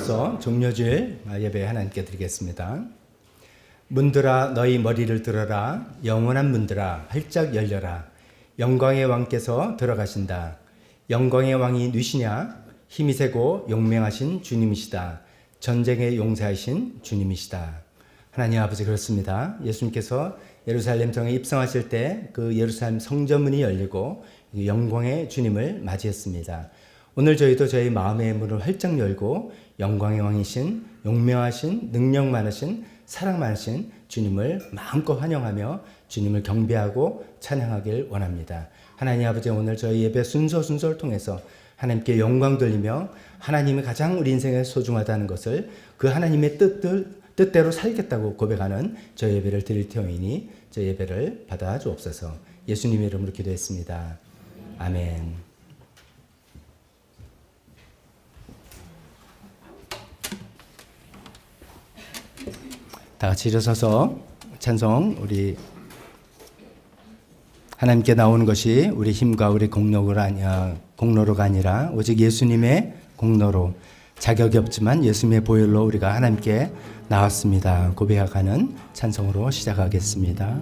앞서 종려주일 예배 하나님께 드리겠습니다. 문들아 너희 머리를 들어라. 영원한 문들아 활짝 열려라. 영광의 왕께서 들어가신다. 영광의 왕이 누시냐? 힘이 세고 용맹하신 주님이시다. 전쟁의 용사이신 주님이시다. 하나님 아버지, 그렇습니다. 예수님께서 예루살렘 성에 입성하실 때 그 예루살렘 성전문이 열리고 영광의 주님을 맞이했습니다. 오늘 저희도 저희 마음의 문을 활짝 열고 영광의 왕이신, 용맹하신, 능력 많으신, 사랑 많으신 주님을 마음껏 환영하며 주님을 경배하고 찬양하길 원합니다. 하나님 아버지, 오늘 저희 예배 순서를 통해서 하나님께 영광 돌리며 하나님이 가장 우리 인생에 소중하다는 것을 그 하나님의 뜻대로 살겠다고 고백하는 저 예배를 드릴 테오니 저 예배를 받아 주옵소서. 예수님의 이름으로 기도했습니다. 아멘. 다 같이 일어서서 찬송, 우리 하나님께 나오는 것이 우리 힘과 우리 공로로가 아니라 오직 예수님의 공로로, 자격이 없지만 예수님의 보혈로 우리가 하나님께 나왔습니다 고백하는 찬송으로 시작하겠습니다.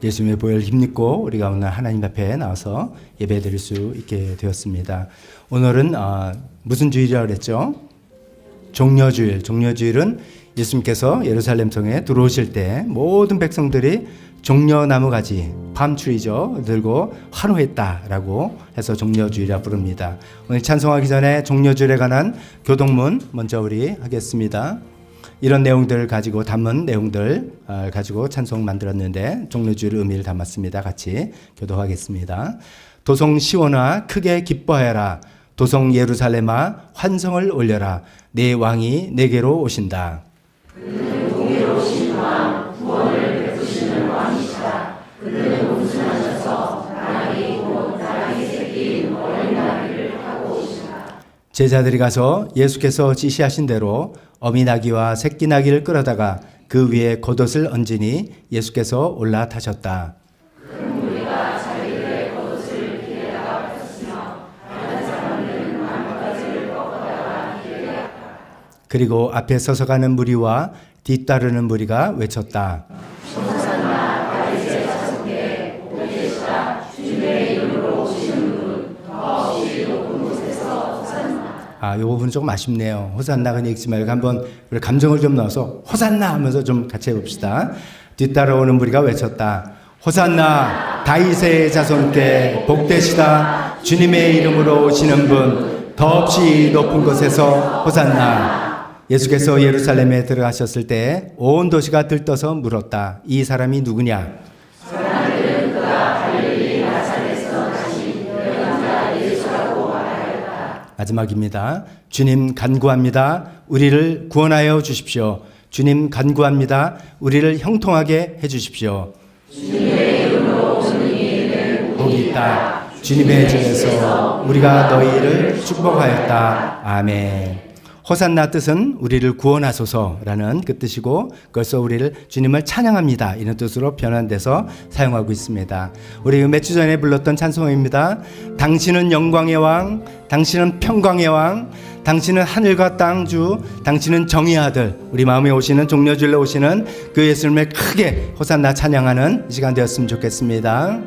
예수님의 보혈을 힘입고 우리가 오늘 하나님 앞에 나와서 예배드릴 수 있게 되었습니다. 오늘은 무슨 주일이라고 그랬죠? 종려주일. 종려주일은 예수님께서 예루살렘 성에 들어오실 때 모든 백성들이 종려나무 가지, 밤추리죠, 들고 환호했다라고 해서 종려주일이라 부릅니다. 오늘 찬송하기 전에 종려주일에 관한 교동문 먼저 우리 하겠습니다. 이런 내용들을 가지고 담은 내용들 가지고 찬송 만들었는데 종려주일 의미를 담았습니다. 같이 교도하겠습니다. 도성 시온아 크게 기뻐하여라. 도성 예루살렘아 환성을 올려라. 내 왕이 내게로 오신다. 그는 공의로 오신 왕, 구원을 베푸시는 왕이시다. 그는 온순하셔서 나라기 곧 나라기 새긴 어린 나귀를 타고 오시다. 제자들이 가서 예수께서 지시하신 대로 어미 나귀와 새끼 나귀를 끌어다가 그 위에 겉옷을 얹으니 예수께서 올라타셨다. 큰 무리가 자기들의 겉옷을 길에다가 폈으며 다른 사람들은 나뭇가지를 꺾어다가 길에 갔다. 그리고 앞에 서서 가는 무리와 뒤따르는 무리가 외쳤다. 호산나 다윗의 자손께 복 계시다. 주님의 이름으로 오시는 분 더없이 높은 곳에서 호산나. 이 부분 조금 아쉽네요. 호산나 그냥 읽지 말고 한번 우리 감정을 좀 넣어서 호산나 하면서 좀 같이 해봅시다. 뒤따라오는 무리가 외쳤다. 호산나 다윗의 자손께 복되시다. 주님의 이름으로 오시는 분 더없이 높은 곳에서 호산나. 예수께서 예루살렘에 들어가셨을 때 온 도시가 들떠서 물었다. 이 사람이 누구냐? 사람들은 그가 갈릴리 나사렛에서 나신 여인자 예수라고 말하였다. 마지막입니다. 주님 간구합니다. 우리를 구원하여 주십시오. 주님 간구합니다. 우리를 형통하게 해 주십시오. 주님의 이름으로 오는 이에는 복이 있다. 주님의 집에서 우리가 너희를 축복하였다. 아멘. 호산나 뜻은 우리를 구원하소서라는 그 뜻이고 그래서 우리를 주님을 찬양합니다 이런 뜻으로 변환돼서 사용하고 있습니다. 우리 몇 주 전에 불렀던 찬송입니다. 당신은 영광의 왕, 당신은 평강의 왕, 당신은 하늘과 땅 주, 당신은 정의의 아들. 우리 마음에 오시는 종려주일로 오시는 그 예수님을 크게 호산나 찬양하는 이 시간 되었으면 좋겠습니다.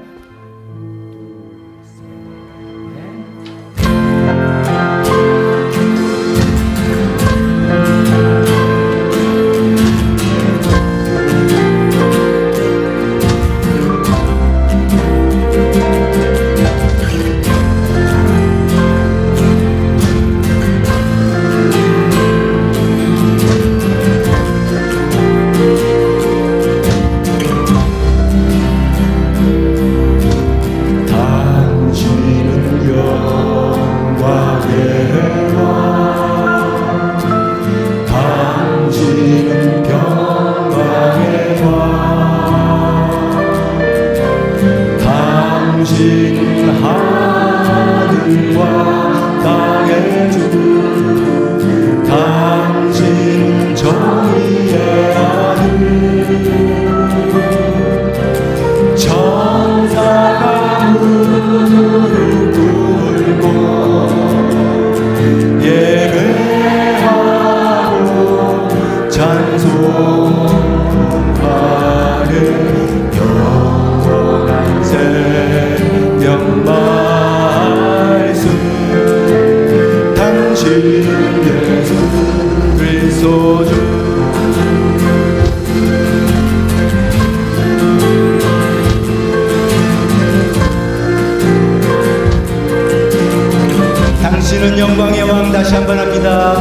당신은 영광의 왕. 다시 한번 합니다.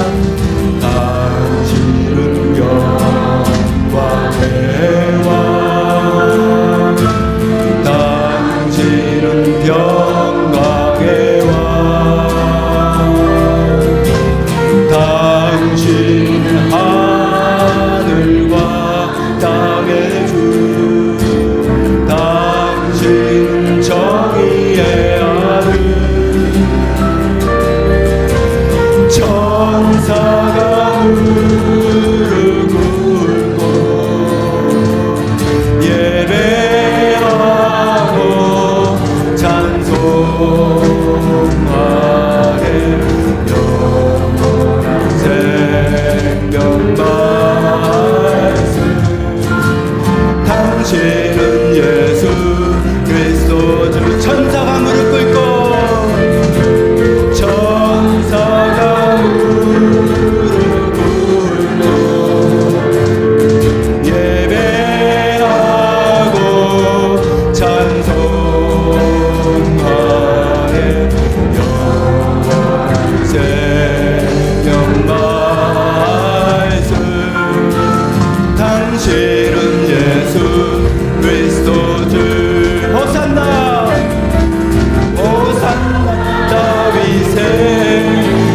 당신은 영광의 왕, 당신은 평강의 왕, 당신은 하늘과 땅의 주, 당신은 정의의 아들. 천사가 무릎 꿇고 예배하고 찬송하네. 영원한 생명 말씀 당신은 예수 그리스도 주. 천사가 무릎 꿇고 천사가 무릎 꿇고 예배하고 찬송하네. 영원한 생명 말씀 당신은 예수 그리스도 주. 호산나 호산나 다윗의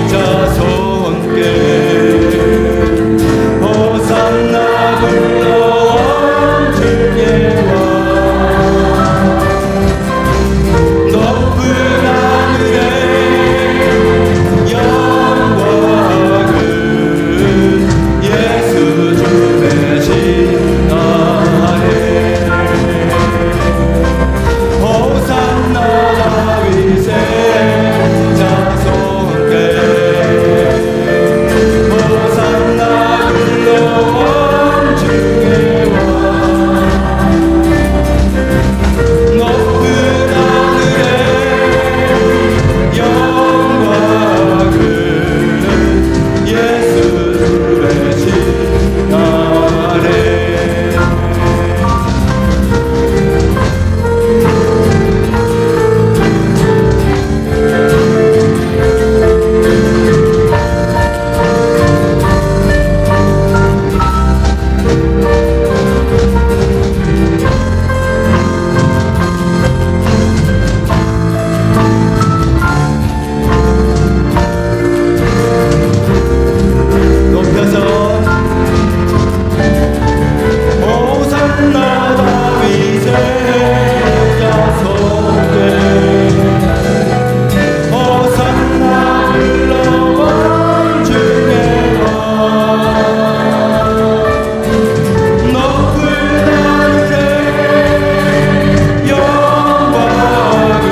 자손께 호산나 불러온 주의 왕 높은 하늘에 영광은 예수 주 대신하네. 호산나 다윗의 자손께 호산나 불러온 주의 왕 높은 하늘에 영광은 예수 주 대신하네. 높여서 호산나 다윗의 자손께 호산나 불러온 주의 왕 높은 하늘에 영광은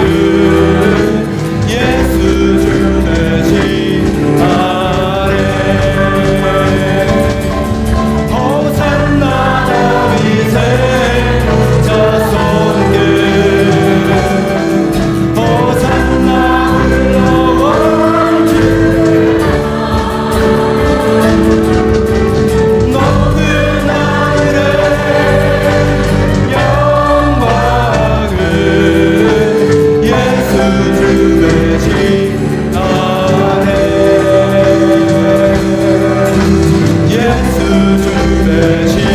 예수 주 대신하네. 호산나 다윗의 자손께 호산나 불러온 주의 높은 하늘에 영광은 예수 주 대신하네. 예수 주 대신하네.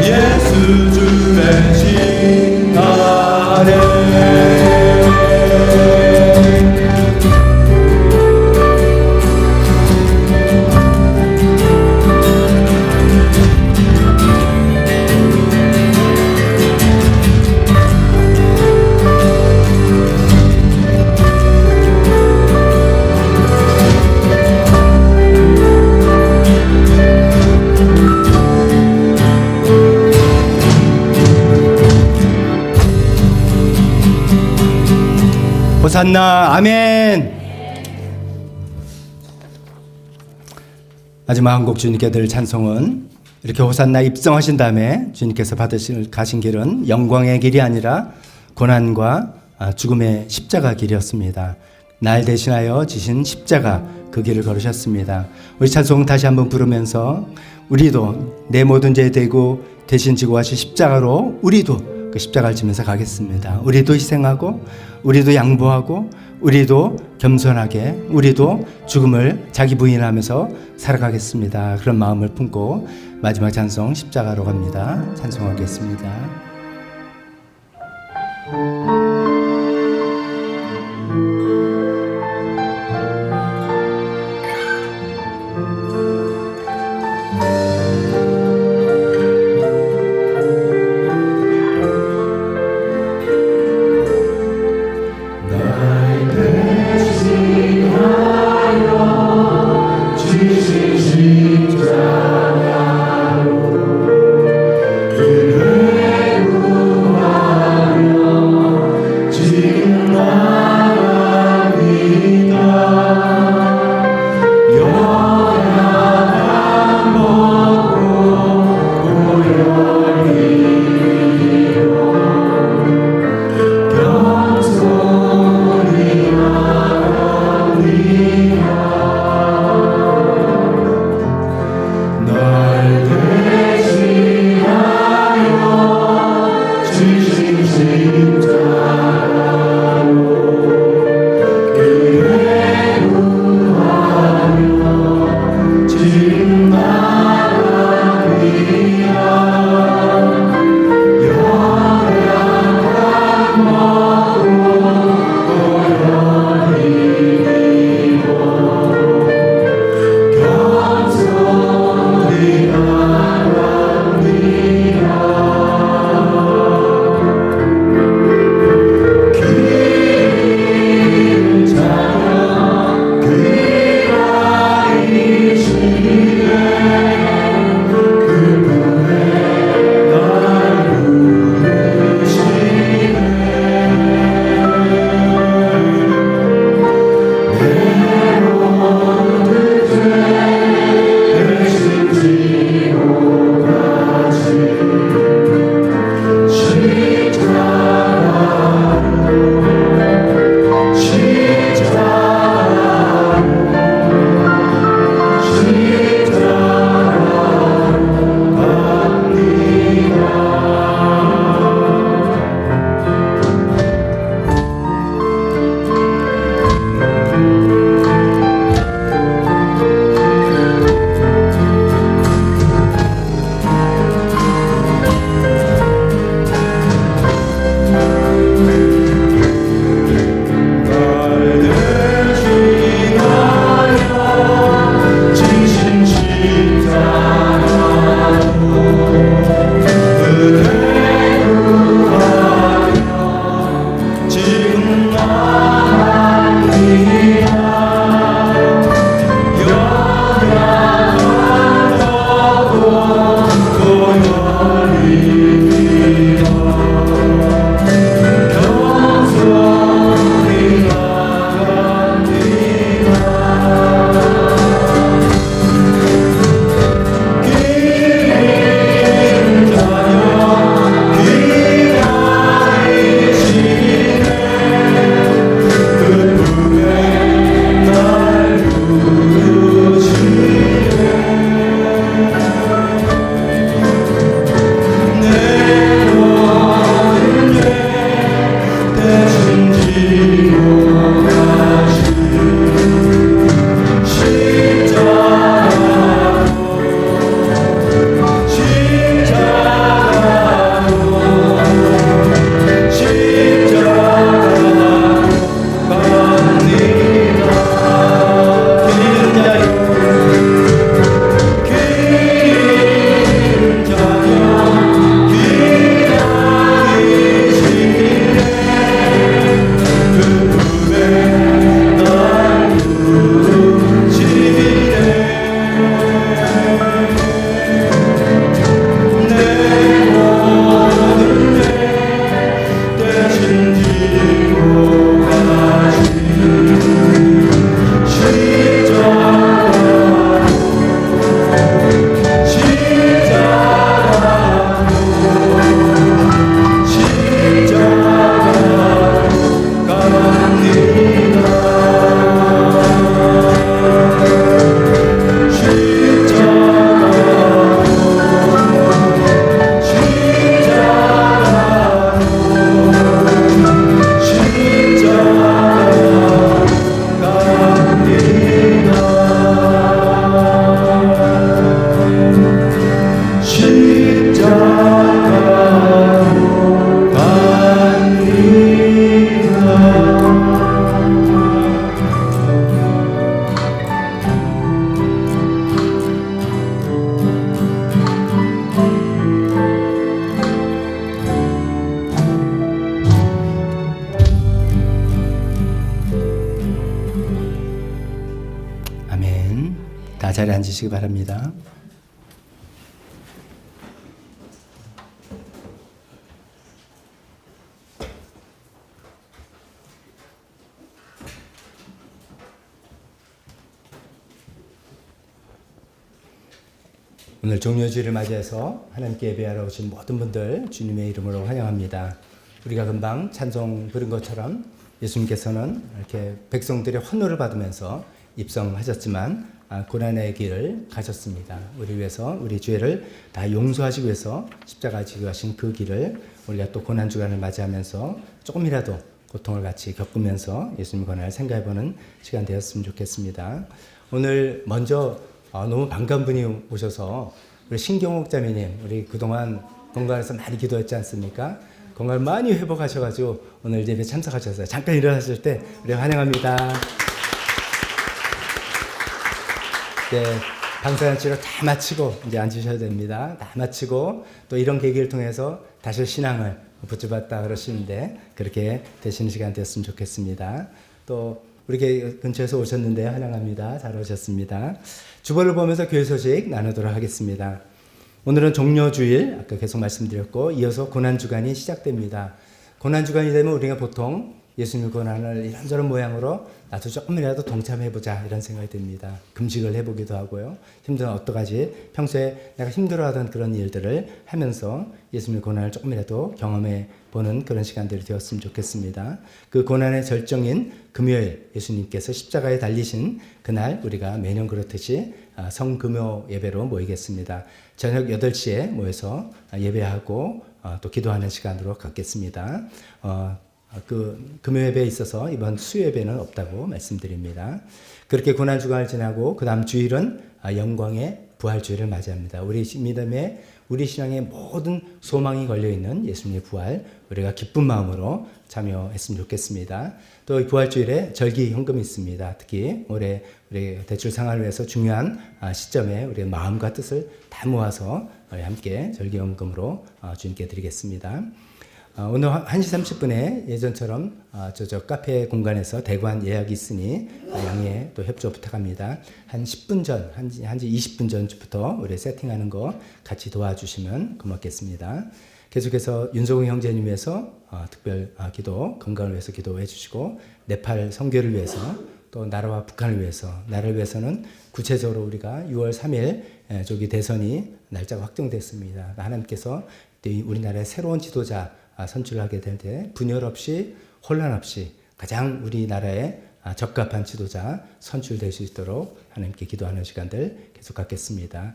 예수 주 대신하네. 호산나. 아멘. 마지막 한 곡 주님께 드릴 찬송은 이렇게 호산나 입성하신 다음에 주님께서 가신 길은 영광의 길이 아니라 고난과 죽음의 십자가 길이었습니다. 날 대신하여 지신 십자가 그 길을 걸으셨습니다. 우리 찬송 다시 한번 부르면서 우리도 내 모든 죄 되고 대신 지고 가신 십자가로 우리도 그 십자가를 지면서 가겠습니다. 우리도 희생하고 우리도 양보하고 우리도 겸손하게 우리도 죽음을 자기 부인하면서 살아가겠습니다. 그런 마음을 품고 마지막 찬송 십자가로 갑니다. 찬송하겠습니다. 십자가로 은혜와 자리에 앉으시기 바랍니다. 오늘 종료주일을 맞이해서 하나님께 예배하러 오신 모든 분들 주님의 이름으로 환영합니다. 우리가 금방 찬송 부른 것처럼 예수님께서는 이렇게 백성들의 환호를 받으면서 입성하셨지만 고난의 길을 가셨습니다. 우리 위해서 우리 죄를 다 용서하시기 위해서 십자가 지고 가신 그 길을 우리가 또 고난주간을 맞이하면서 조금이라도 고통을 같이 겪으면서 예수님 권한을 생각해보는 시간 되었으면 좋겠습니다. 오늘 먼저 너무 반가운 분이 오셔서 우리 신경옥 자매님, 우리 그동안 건강해서 많이 기도했지 않습니까? 건강을 많이 회복하셔가지고 오늘 예배 참석하셨어요. 잠깐 일어나실 때 우리 환영합니다. 네, 방사선 치료 다 마치고 이제 앉으셔야 됩니다. 다 마치고 또 이런 계기를 통해서 다시 신앙을 붙잡았다 그러시는데 그렇게 되시는 시간 되었으면 좋겠습니다. 또 우리 교회 근처에서 오셨는데 환영합니다. 잘 오셨습니다. 주보를 보면서 교회 소식 나누도록 하겠습니다. 오늘은 종료주일, 아까 계속 말씀드렸고 이어서 고난주간이 시작됩니다. 고난주간이 되면 우리가 보통 예수님의 고난을 이런저런 모양으로 나도 조금이라도 동참해보자 이런 생각이 듭니다. 금식을 해보기도 하고요. 힘들면 어떡하지? 평소에 내가 힘들어하던 그런 일들을 하면서 예수님의 고난을 조금이라도 경험해보는 그런 시간들이 되었으면 좋겠습니다. 그 고난의 절정인 금요일 예수님께서 십자가에 달리신 그날 우리가 매년 그렇듯이 성금요 예배로 모이겠습니다. 저녁 8시에 모여서 예배하고 또 기도하는 시간으로 갖겠습니다. 그 금요 예배에 있어서 이번 수요 예배는 없다고 말씀드립니다. 그렇게 고난주간을 지나고 그 다음 주일은 영광의 부활주일을 맞이합니다. 우리 믿음의 우리 신앙의 모든 소망이 걸려있는 예수님의 부활 우리가 기쁜 마음으로 참여했으면 좋겠습니다. 또 이 부활주일에 절기 헌금이 있습니다. 특히 올해 우리 대출 생활을 위해서 중요한 시점에 우리의 마음과 뜻을 다 모아서 함께 절기 헌금으로 주님께 드리겠습니다. 오늘 1시 30분에 예전처럼 저 카페 공간에서 대관 예약이 있으니 양해 또 협조 부탁합니다. 한 10분 전, 한 20분 전부터 우리 세팅하는 거 같이 도와주시면 고맙겠습니다. 계속해서 윤성웅 형제님 위해서 특별 기도, 건강을 위해서 기도해 주시고 네팔 선교를 위해서 또 나라와 북한을 위해서, 나라를 위해서는 구체적으로 우리가 6월 3일 저기 대선이 날짜가 확정됐습니다. 하나님께서 우리나라의 새로운 지도자 선출하게 될 때 분열 없이 혼란 없이 가장 우리나라에 적합한 지도자 선출될 수 있도록 하나님께 기도하는 시간들 계속 갖겠습니다.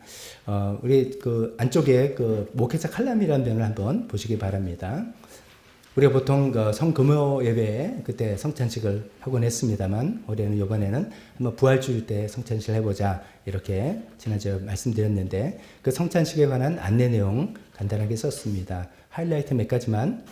우리 그 안쪽에 그 목회자 칼럼이라는 면을 한번 보시기 바랍니다. 우리가 보통 그 성금요 예배에 그때 성찬식을 하곤 했습니다만 올해는 이번에는 한번 부활주일 때 성찬식을 해보자 이렇게 지난주에 말씀드렸는데 그 성찬식에 관한 안내 내용 간단하게 썼습니다. 하이라이트 몇 가지만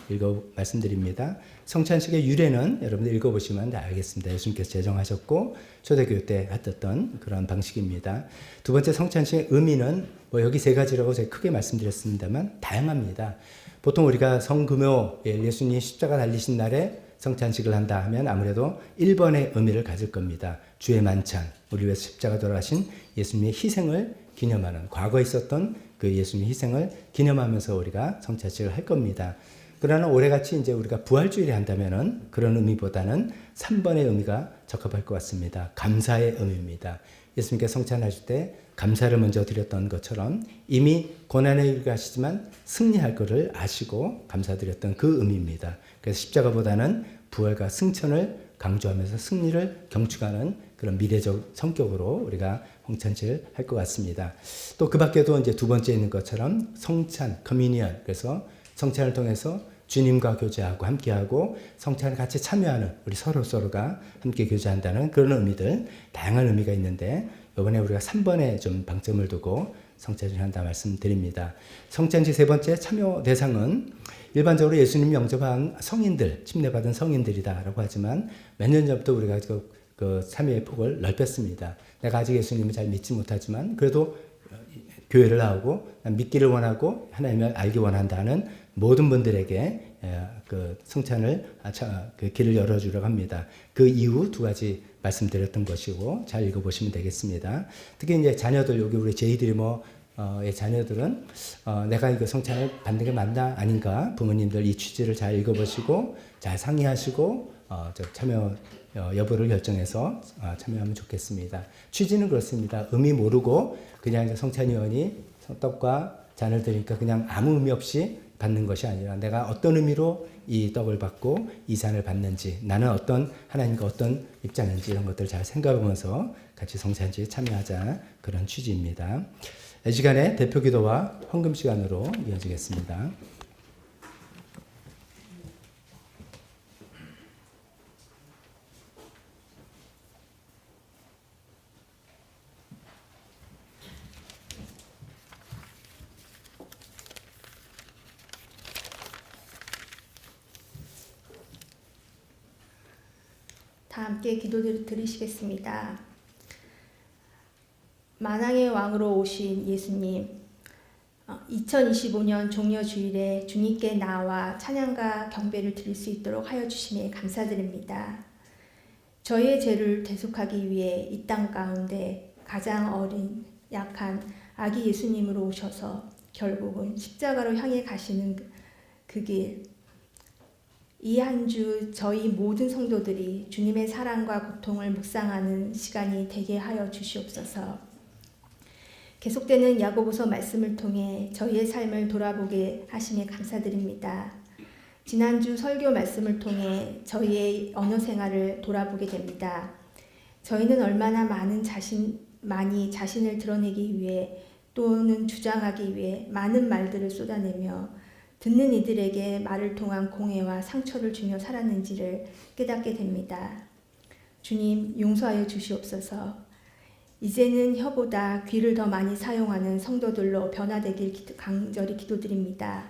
말씀드립니다. 성찬식의 유래는 여러분들 읽어보시면 다 알겠습니다. 예수님께서 제정하셨고 초대교회 때 했던 그런 방식입니다. 두 번째 성찬식의 의미는 뭐 여기 세 가지라고 제가 크게 말씀드렸습니다만 다양합니다. 보통 우리가 성금요 예수님이 십자가 달리신 날에 성찬식을 한다 하면 아무래도 1번의 의미를 가질 겁니다. 주의 만찬, 우리 위해서 십자가 돌아가신 예수님의 희생을 기념하는 과거에 있었던 그 예수님의 희생을 기념하면서 우리가 성찬식을 할 겁니다. 그러나 올해같이 이제 우리가 부활주일에 한다면은 그런 의미보다는 3번의 의미가 적합할 것 같습니다. 감사의 의미입니다. 예수님께서 성찬하실 때 감사를 먼저 드렸던 것처럼 이미 고난의 일을 가시지만 승리할 것을 아시고 감사드렸던 그 의미입니다. 그래서 십자가보다는 부활과 승천을 강조하면서 승리를 경축하는 그런 미래적 성격으로 우리가 성찬식을 할 것 같습니다. 또 그 밖에도 이제 두 번째 있는 것처럼 성찬, 커뮤니언, 그래서 성찬을 통해서 주님과 교제하고 함께하고 성찬에 같이 참여하는 우리 서로가 함께 교제한다는 그런 의미들, 다양한 의미가 있는데 이번에 우리가 3번에 좀 방점을 두고 성찬식을 한다 말씀드립니다. 성찬식 세 번째 참여 대상은 일반적으로 예수님 영접한 성인들, 침례받은 성인들이다라고 하지만 몇 년 전부터 우리가 그 참여의 폭을 넓혔습니다. 내가 아직 예수님을 잘 믿지 못하지만 그래도 교회를 나오고 믿기를 원하고 하나님을 알기 원한다는 모든 분들에게 그 성찬을 그 길을 열어주려고 합니다. 그 이유 두 가지 말씀드렸던 것이고 잘 읽어보시면 되겠습니다. 특히 이제 자녀들 여기 우리 제이드리머의 자녀들은 내가 이거 성찬을 받는 게 맞나 아닌가 부모님들 이 취지를 잘 읽어보시고 잘 상의하시고 참여 여부를 결정해서 참여하면 좋겠습니다. 취지는 그렇습니다. 의미 모르고 그냥 이제 성찬위원이 떡과 잔을 드리니까 그냥 아무 의미 없이 받는 것이 아니라 내가 어떤 의미로 이 떡을 받고 이 잔을 받는지 나는 하나님과 어떤 입장인지 이런 것들을 잘 생각하면서 같이 성찬주에 참여하자 그런 취지입니다. 이 시간에 대표기도와 헌금 시간으로 이어지겠습니다. 다 함께 기도를 드리시겠습니다. 만왕의 왕으로 오신 예수님, 2025년 종려주일에 주님께 나와 찬양과 경배를 드릴 수 있도록 하여 주심에 감사드립니다. 저희의 죄를 대속하기 위해 이 땅 가운데 가장 어린 약한 아기 예수님으로 오셔서 결국은 십자가로 향해 가시는 그 길, 이 한 주 저희 모든 성도들이 주님의 사랑과 고통을 묵상하는 시간이 되게 하여 주시옵소서. 계속되는 야고보서 말씀을 통해 저희의 삶을 돌아보게 하심에 감사드립니다. 지난주 설교 말씀을 통해 저희의 언어 생활을 돌아보게 됩니다. 저희는 얼마나 많이 자신을 드러내기 위해 또는 주장하기 위해 많은 말들을 쏟아내며 듣는 이들에게 말을 통한 공해와 상처를 주며 살았는지를 깨닫게 됩니다. 주님 용서하여 주시옵소서. 이제는 혀보다 귀를 더 많이 사용하는 성도들로 변화되길 간절히 기도드립니다.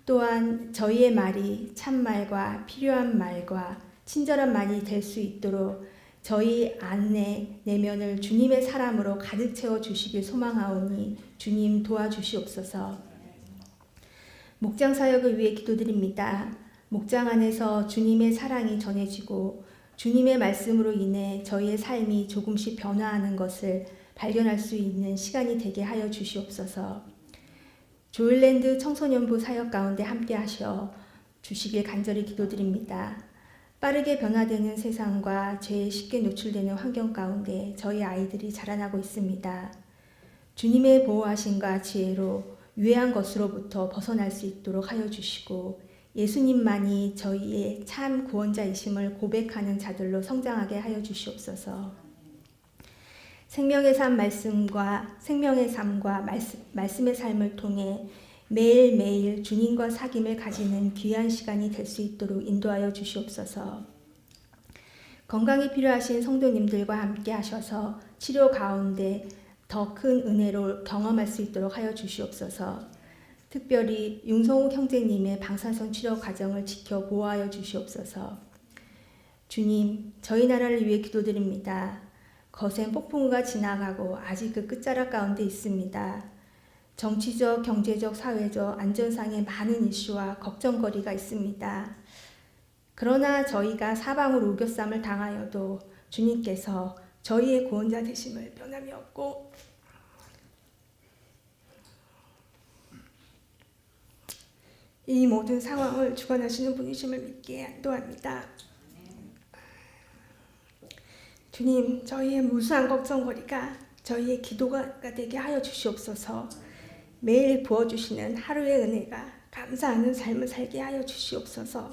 또한 저희의 말이 참말과 필요한 말과 친절한 말이 될 수 있도록 저희 안의 내면을 주님의 사람으로 가득 채워 주시길 소망하오니 주님 도와주시옵소서. 목장 사역을 위해 기도드립니다. 목장 안에서 주님의 사랑이 전해지고 주님의 말씀으로 인해 저희의 삶이 조금씩 변화하는 것을 발견할 수 있는 시간이 되게 하여 주시옵소서. 조일랜드 청소년부 사역 가운데 함께 하셔 주시길 간절히 기도드립니다. 빠르게 변화되는 세상과 죄에 쉽게 노출되는 환경 가운데 저희 아이들이 자라나고 있습니다. 주님의 보호하심과 지혜로 유해한 것으로부터 벗어날 수 있도록 하여 주시고 예수님만이 저희의 참 구원자이심을 고백하는 자들로 성장하게 하여 주시옵소서. 생명의 삶과 말씀의 삶을 통해 매일매일 주님과 사귐을 가지는 귀한 시간이 될 수 있도록 인도하여 주시옵소서. 건강이 필요하신 성도님들과 함께 하셔서 치료 가운데 더 큰 은혜로 경험할 수 있도록 하여 주시옵소서. 특별히 윤성욱 형제님의 방사선 치료 과정을 지켜 보호하여 주시옵소서. 주님, 저희 나라를 위해 기도드립니다. 거센 폭풍우가 지나가고 아직 그 끝자락 가운데 있습니다. 정치적, 경제적, 사회적, 안전상의 많은 이슈와 걱정거리가 있습니다. 그러나 저희가 사방으로 우겨쌈을 당하여도 주님께서 저희의 구원자 되심을 변함이 없고 이 모든 상황을 주관하시는 분이심을 믿게 인도합니다. 주님, 저희의 무수한 걱정거리가 저희의 기도가 되게 하여 주시옵소서. 매일 부어주시는 하루의 은혜가 감사하는 삶을 살게 하여 주시옵소서.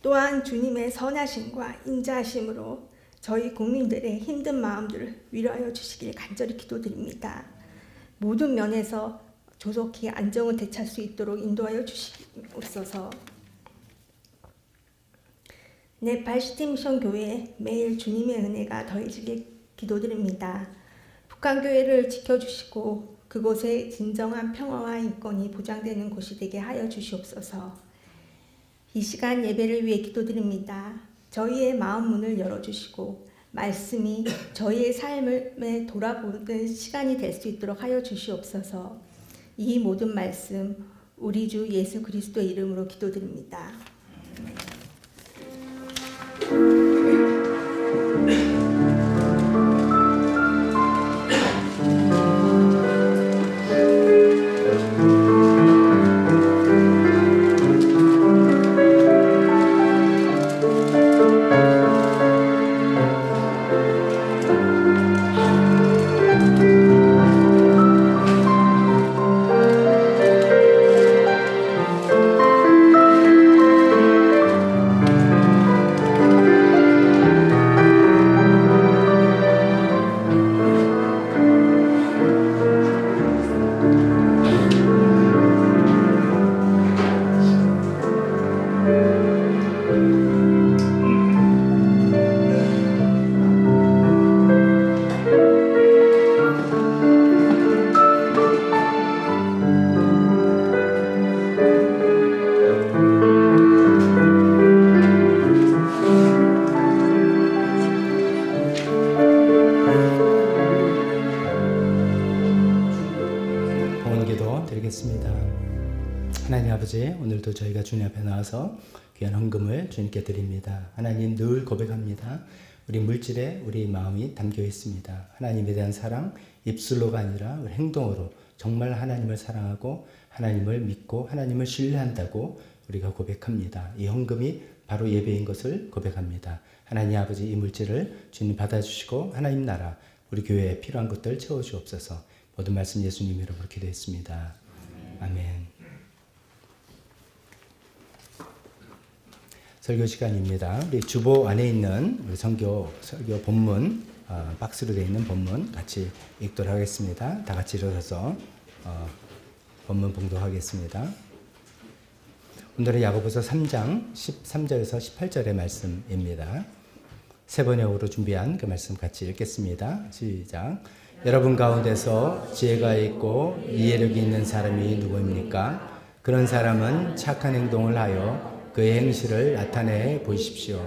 또한 주님의 선하심과 인자하심으로 저희 국민들의 힘든 마음들을 위로하여 주시길 간절히 기도드립니다. 모든 면에서 조속히 안정을 되찾을 수 있도록 인도하여 주시옵소서. 네팔시티 미션 교회에 매일 주님의 은혜가 더해지길 기도드립니다. 북한 교회를 지켜주시고 그곳에 진정한 평화와 인권이 보장되는 곳이 되게 하여 주시옵소서. 이 시간 예배를 위해 기도드립니다. 저희의 마음 문을 열어주시고 말씀이 저희의 삶을 돌아보는 시간이 될 수 있도록 하여 주시옵소서. 이 모든 말씀 우리 주 예수 그리스도의 이름으로 기도드립니다. 기도드리겠습니다. 하나님 아버지, 오늘도 저희가 주님 앞에 나와서 귀한 헌금을 주님께 드립니다. 하나님 늘 고백합니다. 우리 물질에 우리 마음이 담겨 있습니다. 하나님에 대한 사랑, 입술로가 아니라 우리 행동으로 정말 하나님을 사랑하고 하나님을 믿고 하나님을 신뢰한다고 우리가 고백합니다. 이 헌금이 바로 예배인 것을 고백합니다. 하나님 아버지, 이 물질을 주님 받아주시고 하나님 나라, 우리 교회에 필요한 것들 채워주옵소서. 모든 말씀 예수님 이름으로 기도했습니다. 아멘. 설교 시간입니다. 우리 주보 안에 있는 우리 설교 본문, 박스로 되어 있는 본문 같이 읽도록 하겠습니다. 다 같이 일어서서 본문 봉독하겠습니다. 오늘은 야고보서 3장 13절에서 18절의 말씀입니다. 세 번역으로 준비한 그 말씀 같이 읽겠습니다. 시작. 여러분 가운데서 지혜가 있고 이해력이 있는 사람이 누구입니까? 그런 사람은 착한 행동을 하여 그의 행실을 나타내 보십시오.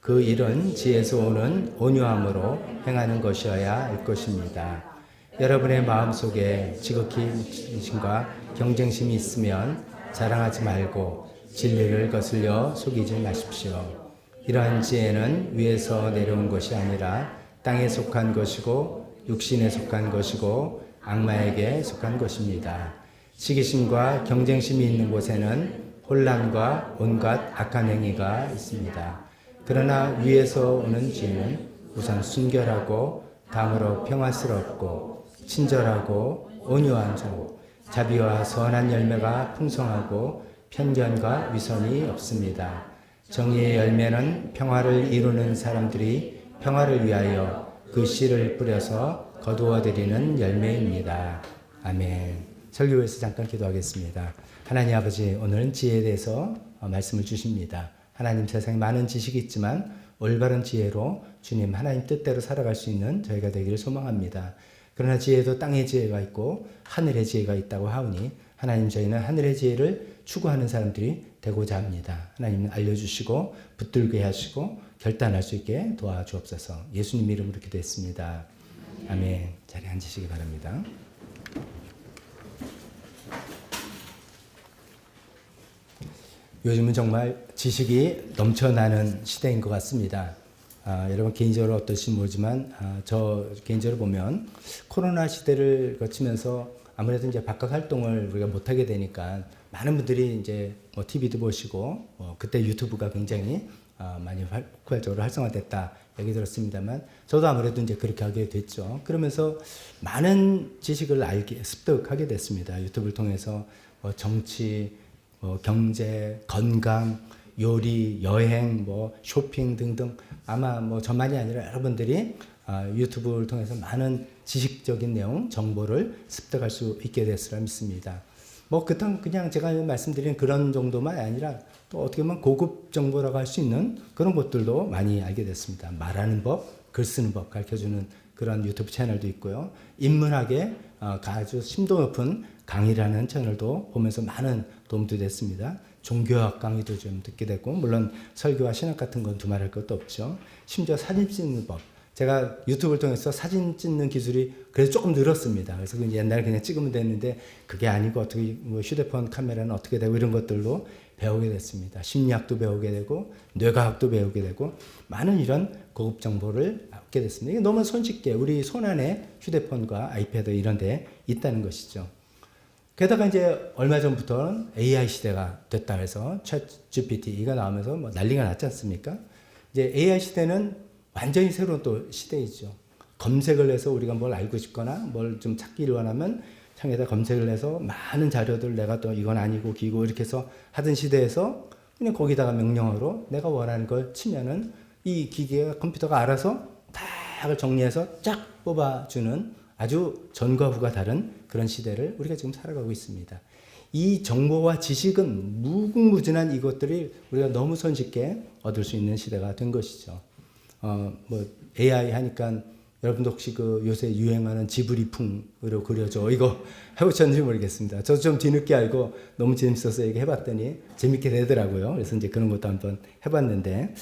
그 일은 지혜에서 오는 온유함으로 행하는 것이어야 할 것입니다. 여러분의 마음속에 지극히 의심과 경쟁심이 있으면 자랑하지 말고 진리를 거슬려 속이지 마십시오. 이러한 지혜는 위에서 내려온 것이 아니라 땅에 속한 것이고 육신에 속한 것이고 악마에게 속한 것입니다. 시기심과 경쟁심이 있는 곳에는 혼란과 온갖 악한 행위가 있습니다. 그러나 위에서 오는 지혜는 우선 순결하고 다음으로 평화스럽고 친절하고 온유한 종, 자비와 선한 열매가 풍성하고 편견과 위선이 없습니다. 정의의 열매는 평화를 이루는 사람들이 평화를 위하여 그 씨를 뿌려서 거두어들이는 열매입니다. 아멘. 설교에서 잠깐 기도하겠습니다. 하나님 아버지, 오늘은 지혜에 대해서 말씀을 주십니다. 하나님, 세상에 많은 지식이 있지만 올바른 지혜로 주님 하나님 뜻대로 살아갈 수 있는 저희가 되기를 소망합니다. 그러나 지혜도 땅의 지혜가 있고 하늘의 지혜가 있다고 하오니 하나님, 저희는 하늘의 지혜를 추구하는 사람들이 되고자 합니다. 하나님 알려주시고 붙들게 하시고 결단할 수 있게 도와주옵소서. 예수님 이름으로 기도했습니다. 아멘. 자리에 앉으시기 바랍니다. 요즘은 정말 지식이 넘쳐나는 시대인 것 같습니다. 여러분 개인적으로 어떨지 모르지만 저 개인적으로 보면 코로나 시대를 거치면서 아무래도 이제 바깥 활동을 우리가 못하게 되니까 많은 분들이 이제 뭐 TV도 보시고 그때 유튜브가 굉장히 많이 폭발적으로 활성화됐다 얘기 들었습니다만 저도 아무래도 이제 그렇게 하게 됐죠. 그러면서 많은 지식을 습득하게 됐습니다. 유튜브를 통해서 정치, 경제, 건강, 요리, 여행, 쇼핑 등등 아마 저만이 아니라 여러분들이 유튜브를 통해서 많은 지식적인 내용, 정보를 습득할 수 있게 됐으라 믿습니다. 그냥 제가 말씀드린 그런 정도만 아니라 또 어떻게 보면 고급 정보라고 할 수 있는 그런 것들도 많이 알게 됐습니다. 말하는 법, 글 쓰는 법 가르쳐주는 그런 유튜브 채널도 있고요. 인문학의 아주 심도 높은 강의라는 채널도 보면서 많은 도움도 됐습니다. 종교학 강의도 좀 듣게 됐고, 물론 설교와 신학 같은 건 두말할 것도 없죠. 심지어 사진 찍는 법. 제가 유튜브를 통해서 사진 찍는 기술이 그래서 조금 늘었습니다. 그래서 옛날에 그냥 찍으면 됐는데 그게 아니고 어떻게 휴대폰 카메라는 어떻게 되고 이런 것들로 배우게 됐습니다. 심리학도 배우게 되고 뇌과학도 배우게 되고 많은 이런 고급 정보를 얻게 됐습니다. 이게 너무 손쉽게 우리 손 안에 휴대폰과 아이패드 이런 데 있다는 것이죠. 게다가 이제 얼마 전부터는 AI 시대가 됐다 해서 ChatGPT가 나오면서 난리가 났지 않습니까? 이제 AI 시대는 완전히 새로운 또 시대이죠. 검색을 해서 우리가 뭘 알고 싶거나 뭘 좀 찾기를 원하면 창에다 검색을 해서 많은 자료들 내가 또 이건 아니고 기고 이렇게 해서 하던 시대에서 그냥 거기다가 명령어로 내가 원하는 걸 치면은 이 기계가 컴퓨터가 알아서 다 정리해서 쫙 뽑아주는 아주 전과 후가 다른 그런 시대를 우리가 지금 살아가고 있습니다. 이 정보와 지식은 무궁무진한 이것들이 우리가 너무 손쉽게 얻을 수 있는 시대가 된 것이죠. AI 하니까 여러분도 혹시 요새 유행하는 지브리풍으로 그려줘 이거 해보셨는지 모르겠습니다. 저도 좀 뒤늦게 알고 너무 재밌어서 얘기해봤더니 재밌게 되더라고요. 그래서 이제 그런 것도 한번 해봤는데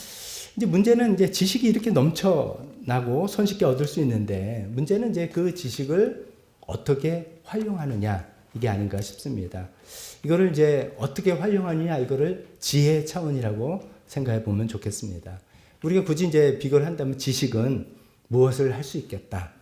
이제 문제는 이제 지식이 이렇게 넘쳐나고 손쉽게 얻을 수 있는데 문제는 이제 그 지식을 어떻게 활용하느냐 이게 아닌가 싶습니다. 이거를 이제 어떻게 활용하느냐, 이거를 지혜 차원이라고 생각해 보면 좋겠습니다. 우리가 굳이 이제 비교를 한다면 지식은 무엇을 할 수 있겠다,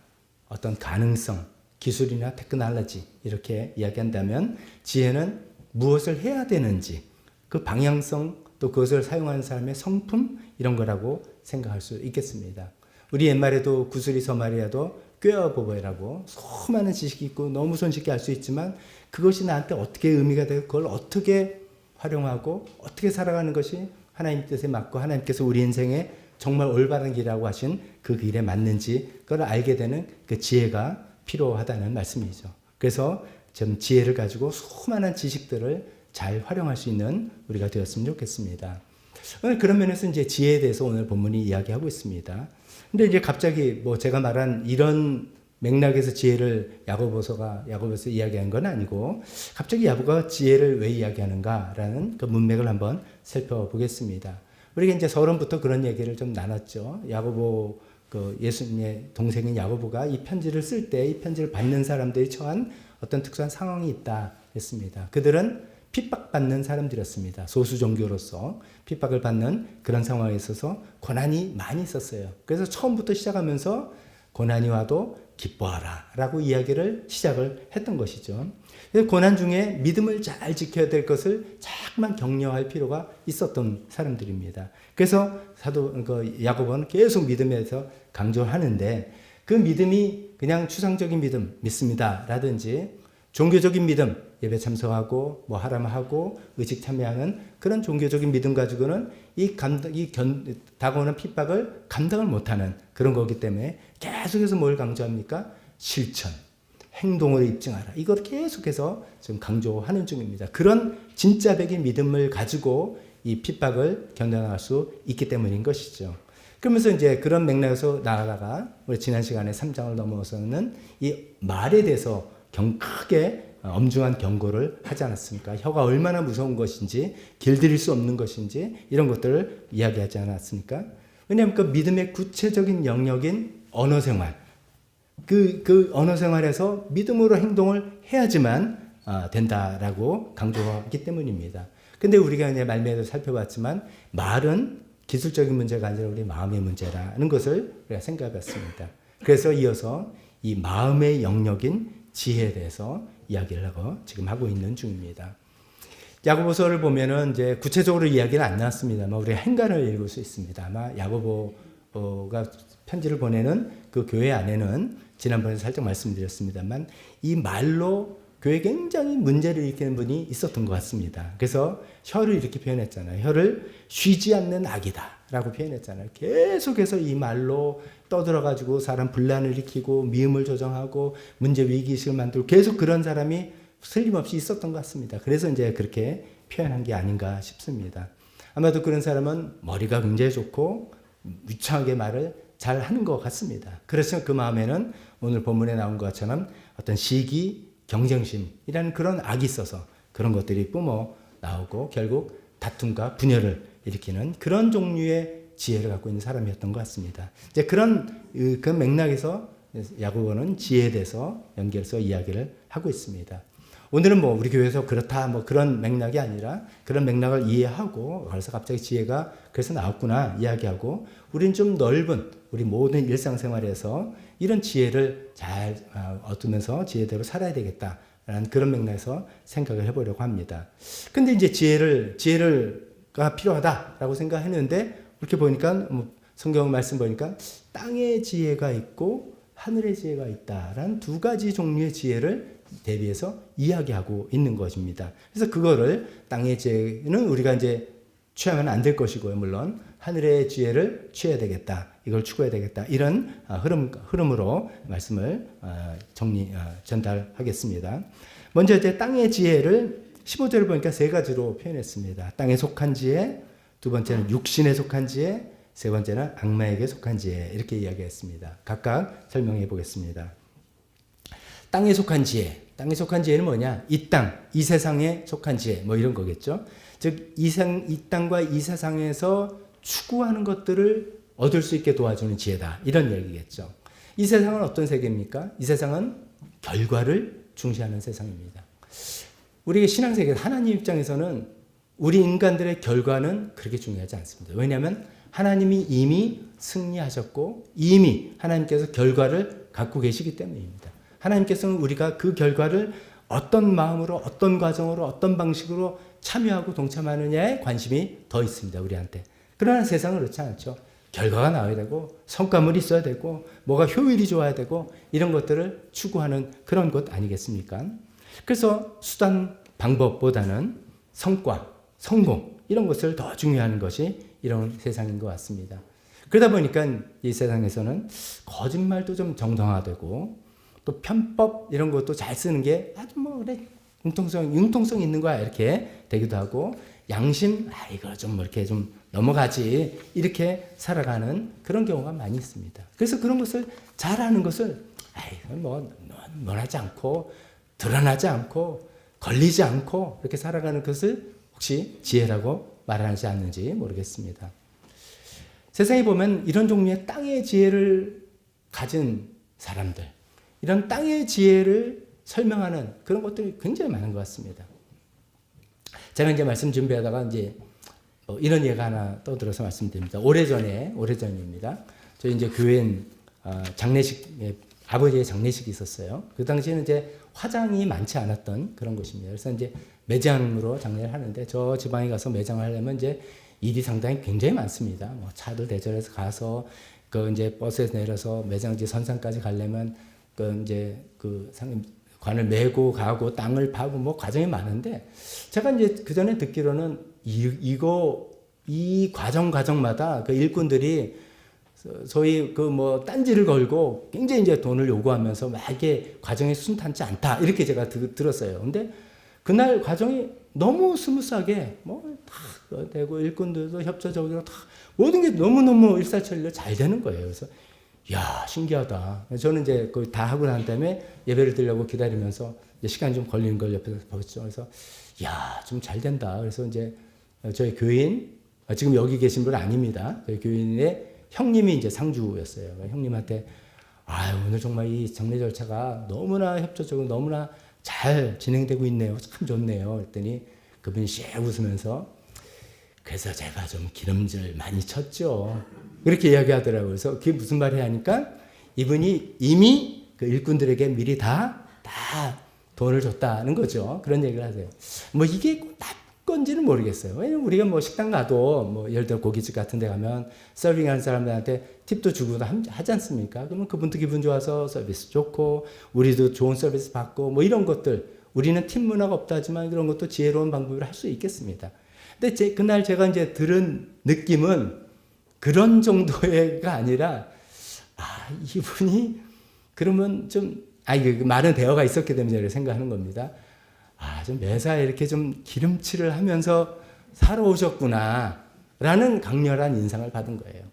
어떤 가능성, 기술이나 테크놀로지 이렇게 이야기한다면, 지혜는 무엇을 해야 되는지, 그 방향성, 또 그것을 사용하는 사람의 성품, 이런 거라고 생각할 수 있겠습니다. 우리 옛말에도 구슬이 서말이라도 꿰어보보라고 수많은 지식이 있고 너무 손쉽게 할 수 있지만, 그것이 나한테 어떻게 의미가 되고 그걸 어떻게 활용하고 어떻게 살아가는 것이 하나님 뜻에 맞고 하나님께서 우리 인생에 정말 올바른 길이라고 하신 그 길에 맞는지, 그걸 알게 되는 그 지혜가 필요하다는 말씀이죠. 그래서 좀 지혜를 가지고 수많은 지식들을 잘 활용할 수 있는 우리가 되었으면 좋겠습니다. 그런 면에서 이제 지혜에 대해서 오늘 본문이 이야기하고 있습니다. 근데 이제 갑자기 뭐 제가 말한 이런 맥락에서 지혜를 야고보서 이야기한 건 아니고, 갑자기 야고보가 지혜를 왜 이야기하는가라는 그 문맥을 한번 살펴보겠습니다. 우리가 이제 서론부터 그런 얘기를 좀 나눴죠. 야고보, 그 예수님의 동생인 야고보가 이 편지를 쓸 때 이 편지를 받는 사람들이 처한 어떤 특수한 상황이 있다 했습니다. 그들은 핍박받는 사람들이었습니다. 소수 종교로서 핍박을 받는 그런 상황에 있어서 고난이 많이 있었어요. 그래서 처음부터 시작하면서 고난이 와도 기뻐하라 라고 이야기를 시작을 했던 것이죠. 고난 중에 믿음을 잘 지켜야 될 것을 자꾸만 격려할 필요가 있었던 사람들입니다. 그래서 야고보는 계속 믿음에 대해서 강조하는데, 그 믿음이 그냥 추상적인 믿음, 믿습니다 라든지 종교적인 믿음, 예배 참석하고 뭐 하라하고 의식 참여하는 그런 종교적인 믿음 가지고는 다가오는 핍박을 감당을 못하는 그런 거기 때문에 계속해서 뭘 강조합니까? 실천, 행동으로 입증하라. 이걸 계속해서 지금 강조하는 중입니다. 그런 진짜 백의 믿음을 가지고 이 핍박을 견뎌나갈 수 있기 때문인 것이죠. 그러면서 이제 그런 맥락에서 나아가다가 우리 지난 시간에 3장을 넘어서는 이 말에 대해서 크게 엄중한 경고를 하지 않았습니까? 혀가 얼마나 무서운 것인지, 길들일 수 없는 것인지, 이런 것들을 이야기하지 않았습니까? 왜냐하면 그 믿음의 구체적인 영역인 언어 생활, 그 언어 생활에서 믿음으로 행동을 해야지만 된다라고 강조하기 때문입니다. 근데 우리가 이제 말미에도 살펴봤지만, 말은 기술적인 문제가 아니라 우리 마음의 문제라는 것을 우리가 생각해 봤습니다. 그래서 이어서 이 마음의 영역인 지혜에 대해서 이야기를 지금 하고 있는 중입니다. 야고보서를 보면은 이제 구체적으로 이야기는 안 나왔습니다만 우리가 행간을 읽을 수 있습니다. 아마 야고보가 편지를 보내는 그 교회 안에는 지난번에 살짝 말씀드렸습니다만 이 말로 교회에 굉장히 문제를 일으키는 분이 있었던 것 같습니다. 그래서 혀를 이렇게 표현했잖아요. 혀를 쉬지 않는 악이다 라고 표현했잖아요. 계속해서 이 말로 떠들어가지고 사람 분란을 일으키고 미움을 조정하고 문제 위기의식을 만들고 계속 그런 사람이 틀림없이 있었던 것 같습니다. 그래서 이제 그렇게 표현한 게 아닌가 싶습니다. 아마도 그런 사람은 머리가 굉장히 좋고 유창하게 말을 잘 하는 것 같습니다. 그래서 그 마음에는 오늘 본문에 나온 것처럼 어떤 시기, 경쟁심이라는 그런 악이 있어서 그런 것들이 뿜어 나오고 결국 다툼과 분열을 일으키는 그런 종류의 지혜를 갖고 있는 사람이었던 것 같습니다. 이제 그 맥락에서 야고보는 지혜에 대해서 연결해서 이야기를 하고 있습니다. 오늘은 뭐 우리 교회에서 그렇다 뭐 그런 맥락이 아니라 그런 맥락을 이해하고 그래서 갑자기 지혜가 그래서 나왔구나 이야기하고 우리는 좀 넓은 우리 모든 일상생활에서 이런 지혜를 잘 얻으면서 지혜대로 살아야 되겠다라는 그런 맥락에서 생각을 해보려고 합니다. 근데 이제 지혜가 필요하다라고 생각했는데 이렇게 보니까 성경 말씀 보니까 땅의 지혜가 있고 하늘의 지혜가 있다라는 두 가지 종류의 지혜를 대비해서 이야기하고 있는 것입니다. 그래서 그거를 땅의 지혜는 우리가 이제 취하면 안 될 것이고요. 물론 하늘의 지혜를 취해야 되겠다. 이걸 추구해야 되겠다. 이런 흐름으로 말씀을 전달하겠습니다. 먼저 이제 땅의 지혜를 15절을 보니까 세 가지로 표현했습니다. 땅에 속한 지혜, 두 번째는 육신에 속한 지혜, 세 번째는 악마에게 속한 지혜 이렇게 이야기했습니다. 각각 설명해 보겠습니다. 땅에 속한 지혜. 땅에 속한 지혜는 뭐냐? 이 땅, 이 세상에 속한 지혜 뭐 이런 거겠죠. 즉 이 땅과 이 세상에서 추구하는 것들을 얻을 수 있게 도와주는 지혜다. 이런 얘기겠죠. 이 세상은 어떤 세계입니까? 이 세상은 결과를 중시하는 세상입니다. 우리 신앙세계 하나님 입장에서는 우리 인간들의 결과는 그렇게 중요하지 않습니다. 왜냐하면 하나님이 이미 승리하셨고 이미 하나님께서 결과를 갖고 계시기 때문입니다. 하나님께서는 우리가 그 결과를 어떤 마음으로 어떤 과정으로 어떤 방식으로 참여하고 동참하느냐에 관심이 더 있습니다. 우리한테. 그러나 세상은 그렇지 않죠. 결과가 나와야 되고 성과물이 있어야 되고 뭐가 효율이 좋아야 되고 이런 것들을 추구하는 그런 것 아니겠습니까? 그래서 수단 방법보다는 성과, 성공 이런 것을 더 중요하는 것이 이런 세상인 것 같습니다. 그러다 보니까 이 세상에서는 거짓말도 좀 정당화되고 또 편법 이런 것도 잘 쓰는 게 아주 뭐 그래 융통성 있는 거야 이렇게 되기도 하고 양심 이거 좀 이렇게 좀 넘어가지 이렇게 살아가는 그런 경우가 많이 있습니다. 그래서 그런 것을 잘하는 것을 뭐 논하지 않고 드러나지 않고 걸리지 않고 이렇게 살아가는 것을 혹시 지혜라고 말하지 않는지 모르겠습니다. 세상에 보면 이런 종류의 땅의 지혜를 가진 사람들, 이런 땅의 지혜를 설명하는 그런 것들이 굉장히 많은 것 같습니다. 제가 이제 말씀 준비하다가 이제 이런 예가 하나 떠들어서 말씀드립니다. 오래전입니다. 저희 이제 교회 아버지의 장례식이 있었어요. 그 당시에는 이제 화장이 많지 않았던 그런 곳입니다. 그래서 이제 매장으로 장례를 하는데 저 지방에 가서 매장을 하려면 이제 일이 상당히 굉장히 많습니다. 뭐 차들 대절해서 가서 그 이제 버스에서 내려서 매장지 선상까지 가려면 그 이제 그 관을 메고 가고 땅을 파고 뭐 과정이 많은데 제가 이제 그 전에 듣기로는 이 과정마다 그 일꾼들이 소위 그 뭐 딴지를 걸고 굉장히 이제 돈을 요구하면서 막 이게 과정이 순탄치 않다 이렇게 제가 들었어요. 근데 그날 과정이 너무 스무스하게 뭐 다 되고 일꾼들도 협조적으로 다 모든 게 너무너무 일사천리로 잘 되는 거예요. 그래서 야 신기하다. 저는 이제 거의 다 하고 난 다음에 예배를 드리려고 기다리면서 이제 시간이 좀 걸리는 걸 옆에서 봤죠. 그래서 야 좀 잘 된다. 그래서 이제 저희 교인 지금 여기 계신 분 아닙니다. 저희 교인의 형님이 이제 상주였어요. 형님한테 오늘 정말 이 장례 절차가 너무나 협조적으로 너무나 잘 진행되고 있네요. 참 좋네요. 그랬더니 그분이 씩 웃으면서 그래서 제가 좀 기름질 많이 쳤죠. 그렇게 이야기하더라고요. 그래서 그게 무슨 말이야 하니까 이분이 이미 그 일꾼들에게 미리 다 돈을 줬다는 거죠. 그런 얘기를 하세요. 뭐 이게 나쁜 건지는 모르겠어요. 왜냐면 우리가 뭐 식당 가도 뭐 예를 들어 고깃집 같은 데 가면 서빙하는 사람들한테 팁도 주고 하지 않습니까? 그러면 그분도 기분 좋아서 서비스 좋고 우리도 좋은 서비스 받고 뭐 이런 것들 우리는 팁 문화가 없다지만 그런 것도 지혜로운 방법으로 할 수 있겠습니다. 근데 그날 제가 이제 들은 느낌은 그런 정도가 아니라 이분이 그러면 좀 많은 대화가 있었기 때문에 생각하는 겁니다. 좀 매사에 이렇게 좀 기름칠을 하면서 살아오셨구나 라는 강렬한 인상을 받은 거예요.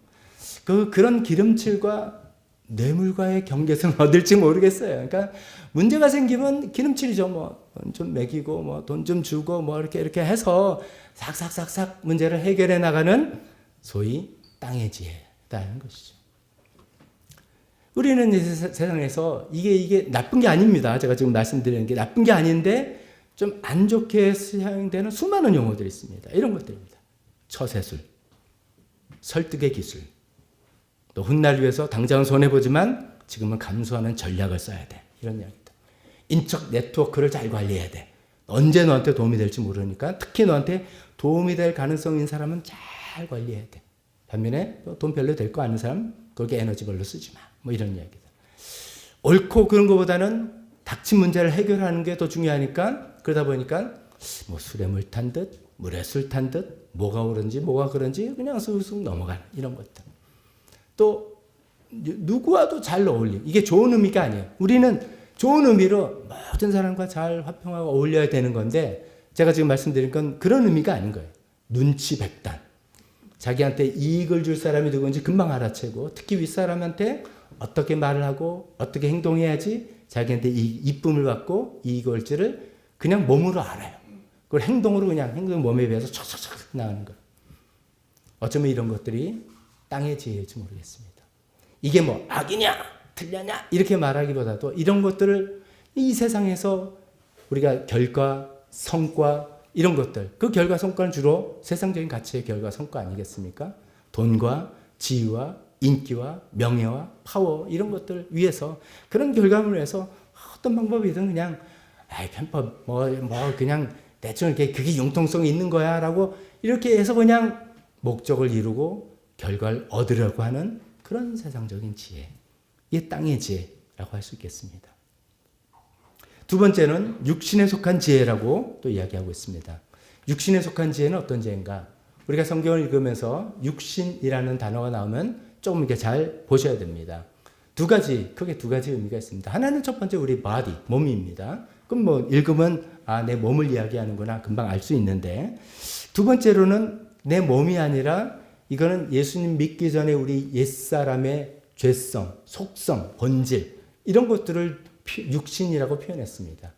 그런 기름칠과 뇌물과의 경계성을 얻을지 모르겠어요. 그러니까 문제가 생기면 기름칠이죠. 뭐 좀 먹이고 뭐 돈 좀 주고 뭐 이렇게 해서 싹싹싹싹 문제를 해결해 나가는 소위 땅의 지혜라는 것이죠. 우리는 이 세상에서 이게 나쁜 게 아닙니다. 제가 지금 말씀드리는 게 나쁜 게 아닌데 좀 안 좋게 사용되는 수많은 용어들이 있습니다. 이런 것들입니다. 처세술, 설득의 기술, 또 훗날 위해서 당장은 손해보지만 지금은 감수하는 전략을 써야 돼. 이런 이야기입니다. 인적 네트워크를 잘 관리해야 돼. 언제 너한테 도움이 될지 모르니까 특히 너한테 도움이 될 가능성 있는 사람은 잘 관리해야 돼. 반면에 돈 별로 될 거 아는 사람 거기에 에너지 별로 쓰지 마. 뭐 이런 이야기다. 옳고 그런 것보다는 닥친 문제를 해결하는 게 더 중요하니까 그러다 보니까 뭐 술에 물 탄 듯 물에 술 탄 듯 뭐가 옳은지 뭐가 그런지 그냥 쑥쑥 넘어가는 이런 것들. 또 누구와도 잘 어울리고 이게 좋은 의미가 아니에요. 우리는 좋은 의미로 모든 사람과 잘 화평하고 어울려야 되는 건데 제가 지금 말씀드린 건 그런 의미가 아닌 거예요. 눈치 백단. 자기한테 이익을 줄 사람이 누군지 금방 알아채고 특히 윗사람한테 어떻게 말을 하고 어떻게 행동해야지 자기한테 이쁨을 받고 이익을 올지를 그냥 몸으로 알아요. 그걸 행동으로 그냥 몸에 비해서 촥촥촥 나가는 거예요. 어쩌면 이런 것들이 땅의 지혜일지 모르겠습니다. 이게 뭐 악이냐 틀렸냐 이렇게 말하기보다도 이런 것들을 이 세상에서 우리가 결과, 성과 이런 것들, 그 결과 성과는 주로 세상적인 가치의 결과 성과 아니겠습니까? 돈과 지위와 인기와 명예와 파워 이런 것들 위해서 그런 결과물을 위해서 어떤 방법이든 그냥 편법 뭐 그냥 대충 이렇게 그게 융통성이 있는 거야라고 이렇게 해서 그냥 목적을 이루고 결과를 얻으려고 하는 그런 세상적인 지혜, 이게 땅의 지혜라고 할 수 있겠습니다. 두 번째는 육신에 속한 지혜라고 또 이야기하고 있습니다. 육신에 속한 지혜는 어떤 지혜인가? 우리가 성경을 읽으면서 육신이라는 단어가 나오면 조금 이렇게 잘 보셔야 됩니다. 크게 두 가지 의미가 있습니다. 하나는 첫 번째 우리 body, 몸입니다. 그럼 뭐 읽으면 내 몸을 이야기하는구나 금방 알 수 있는데, 두 번째로는 내 몸이 아니라 이거는 예수님 믿기 전에 우리 옛사람의 죄성, 속성, 본질 이런 것들을 육신이라고 표현했습니다.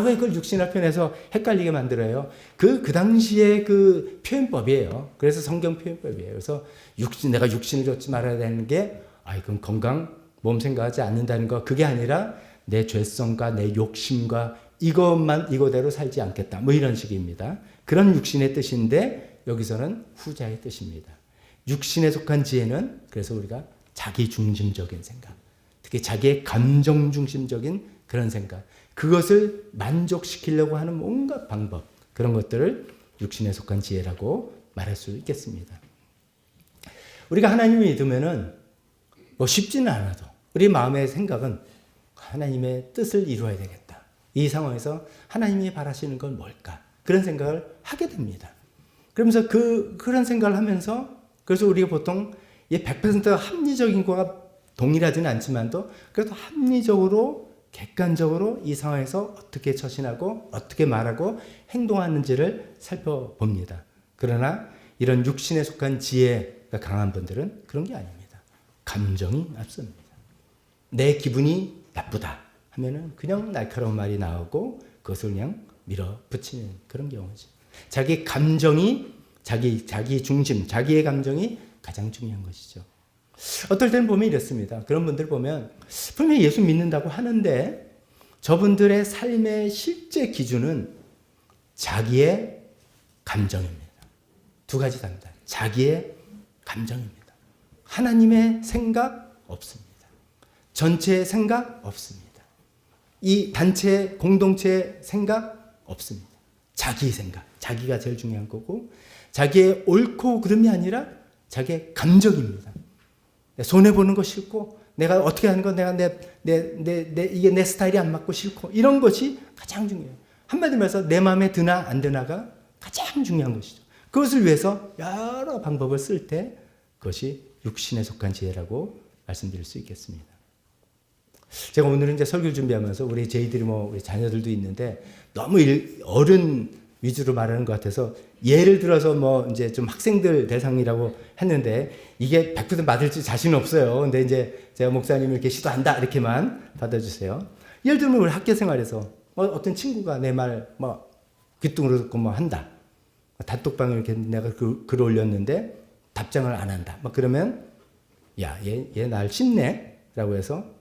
왜 그걸 육신이라고 표현해서 헷갈리게 만들어요? 그 당시에 그 표현법이에요. 그래서 성경 표현법이에요. 그래서 내가 육신을 좇지 말아야 되는 게, 이건 건강, 몸 생각하지 않는다는 거, 그게 아니라 내 죄성과 내 욕심과 이거대로 살지 않겠다. 뭐 이런 식입니다. 그런 육신의 뜻인데, 여기서는 후자의 뜻입니다. 육신에 속한 지혜는 그래서 우리가 자기 중심적인 생각, 특히 자기의 감정 중심적인 그런 생각, 그것을 만족시키려고 하는 온갖 방법, 그런 것들을 육신에 속한 지혜라고 말할 수 있겠습니다. 우리가 하나님을 믿으면은 뭐 쉽지는 않아도 우리 마음의 생각은 하나님의 뜻을 이루어야 되겠다. 이 상황에서 하나님이 바라시는 건 뭘까? 그런 생각을 하게 됩니다. 그러면서 그런 생각을 하면서, 그래서 우리가 보통 100% 합리적인 거가 동일하지는 않지만도 그래도 합리적으로 객관적으로 이 상황에서 어떻게 처신하고 어떻게 말하고 행동하는지를 살펴봅니다. 그러나 이런 육신에 속한 지혜가 강한 분들은 그런 게 아닙니다. 감정이 앞섭니다. 내 기분이 나쁘다 하면은 그냥 날카로운 말이 나오고 그것을 그냥 밀어붙이는 그런 경우죠. 자기 감정이 자기 중심, 자기의 감정이 가장 중요한 것이죠. 어떨 때는 보면 이렇습니다. 그런 분들 보면 분명히 예수 믿는다고 하는데 저분들의 삶의 실제 기준은 자기의 감정입니다. 두 가지 다릅니다. 자기의 감정입니다. 하나님의 생각 없습니다. 전체의 생각 없습니다. 이 단체, 공동체의 생각 없습니다. 자기 생각, 자기가 제일 중요한 거고, 자기의 옳고 그름이 아니라 자기의 감정입니다. 손해보는 거 싫고, 내가 어떻게 하는 건 이게 내 스타일이 안 맞고 싫고, 이런 것이 가장 중요해요. 한마디로 말해서 내 마음에 드나 안 드나가 가장 중요한 것이죠. 그것을 위해서 여러 방법을 쓸 때 그것이 육신에 속한 지혜라고 말씀드릴 수 있겠습니다. 제가 오늘은 이제 설교를 준비하면서 우리 저희들이 우리 자녀들도 있는데 너무 어른 위주로 말하는 것 같아서 예를 들어서 이제 좀 학생들 대상이라고 했는데 이게 100% 맞을지 자신은 없어요. 근데 이제 제가 목사님을 이렇게 시도한다 이렇게만 받아주세요. 예를 들면 우리 학교 생활에서 어떤 친구가 내 말 귀뚱으로 듣고 한다. 단톡방에 이렇게 내가 글을 올렸는데 답장을 안 한다. 그러면 얘 날 씹네 라고 해서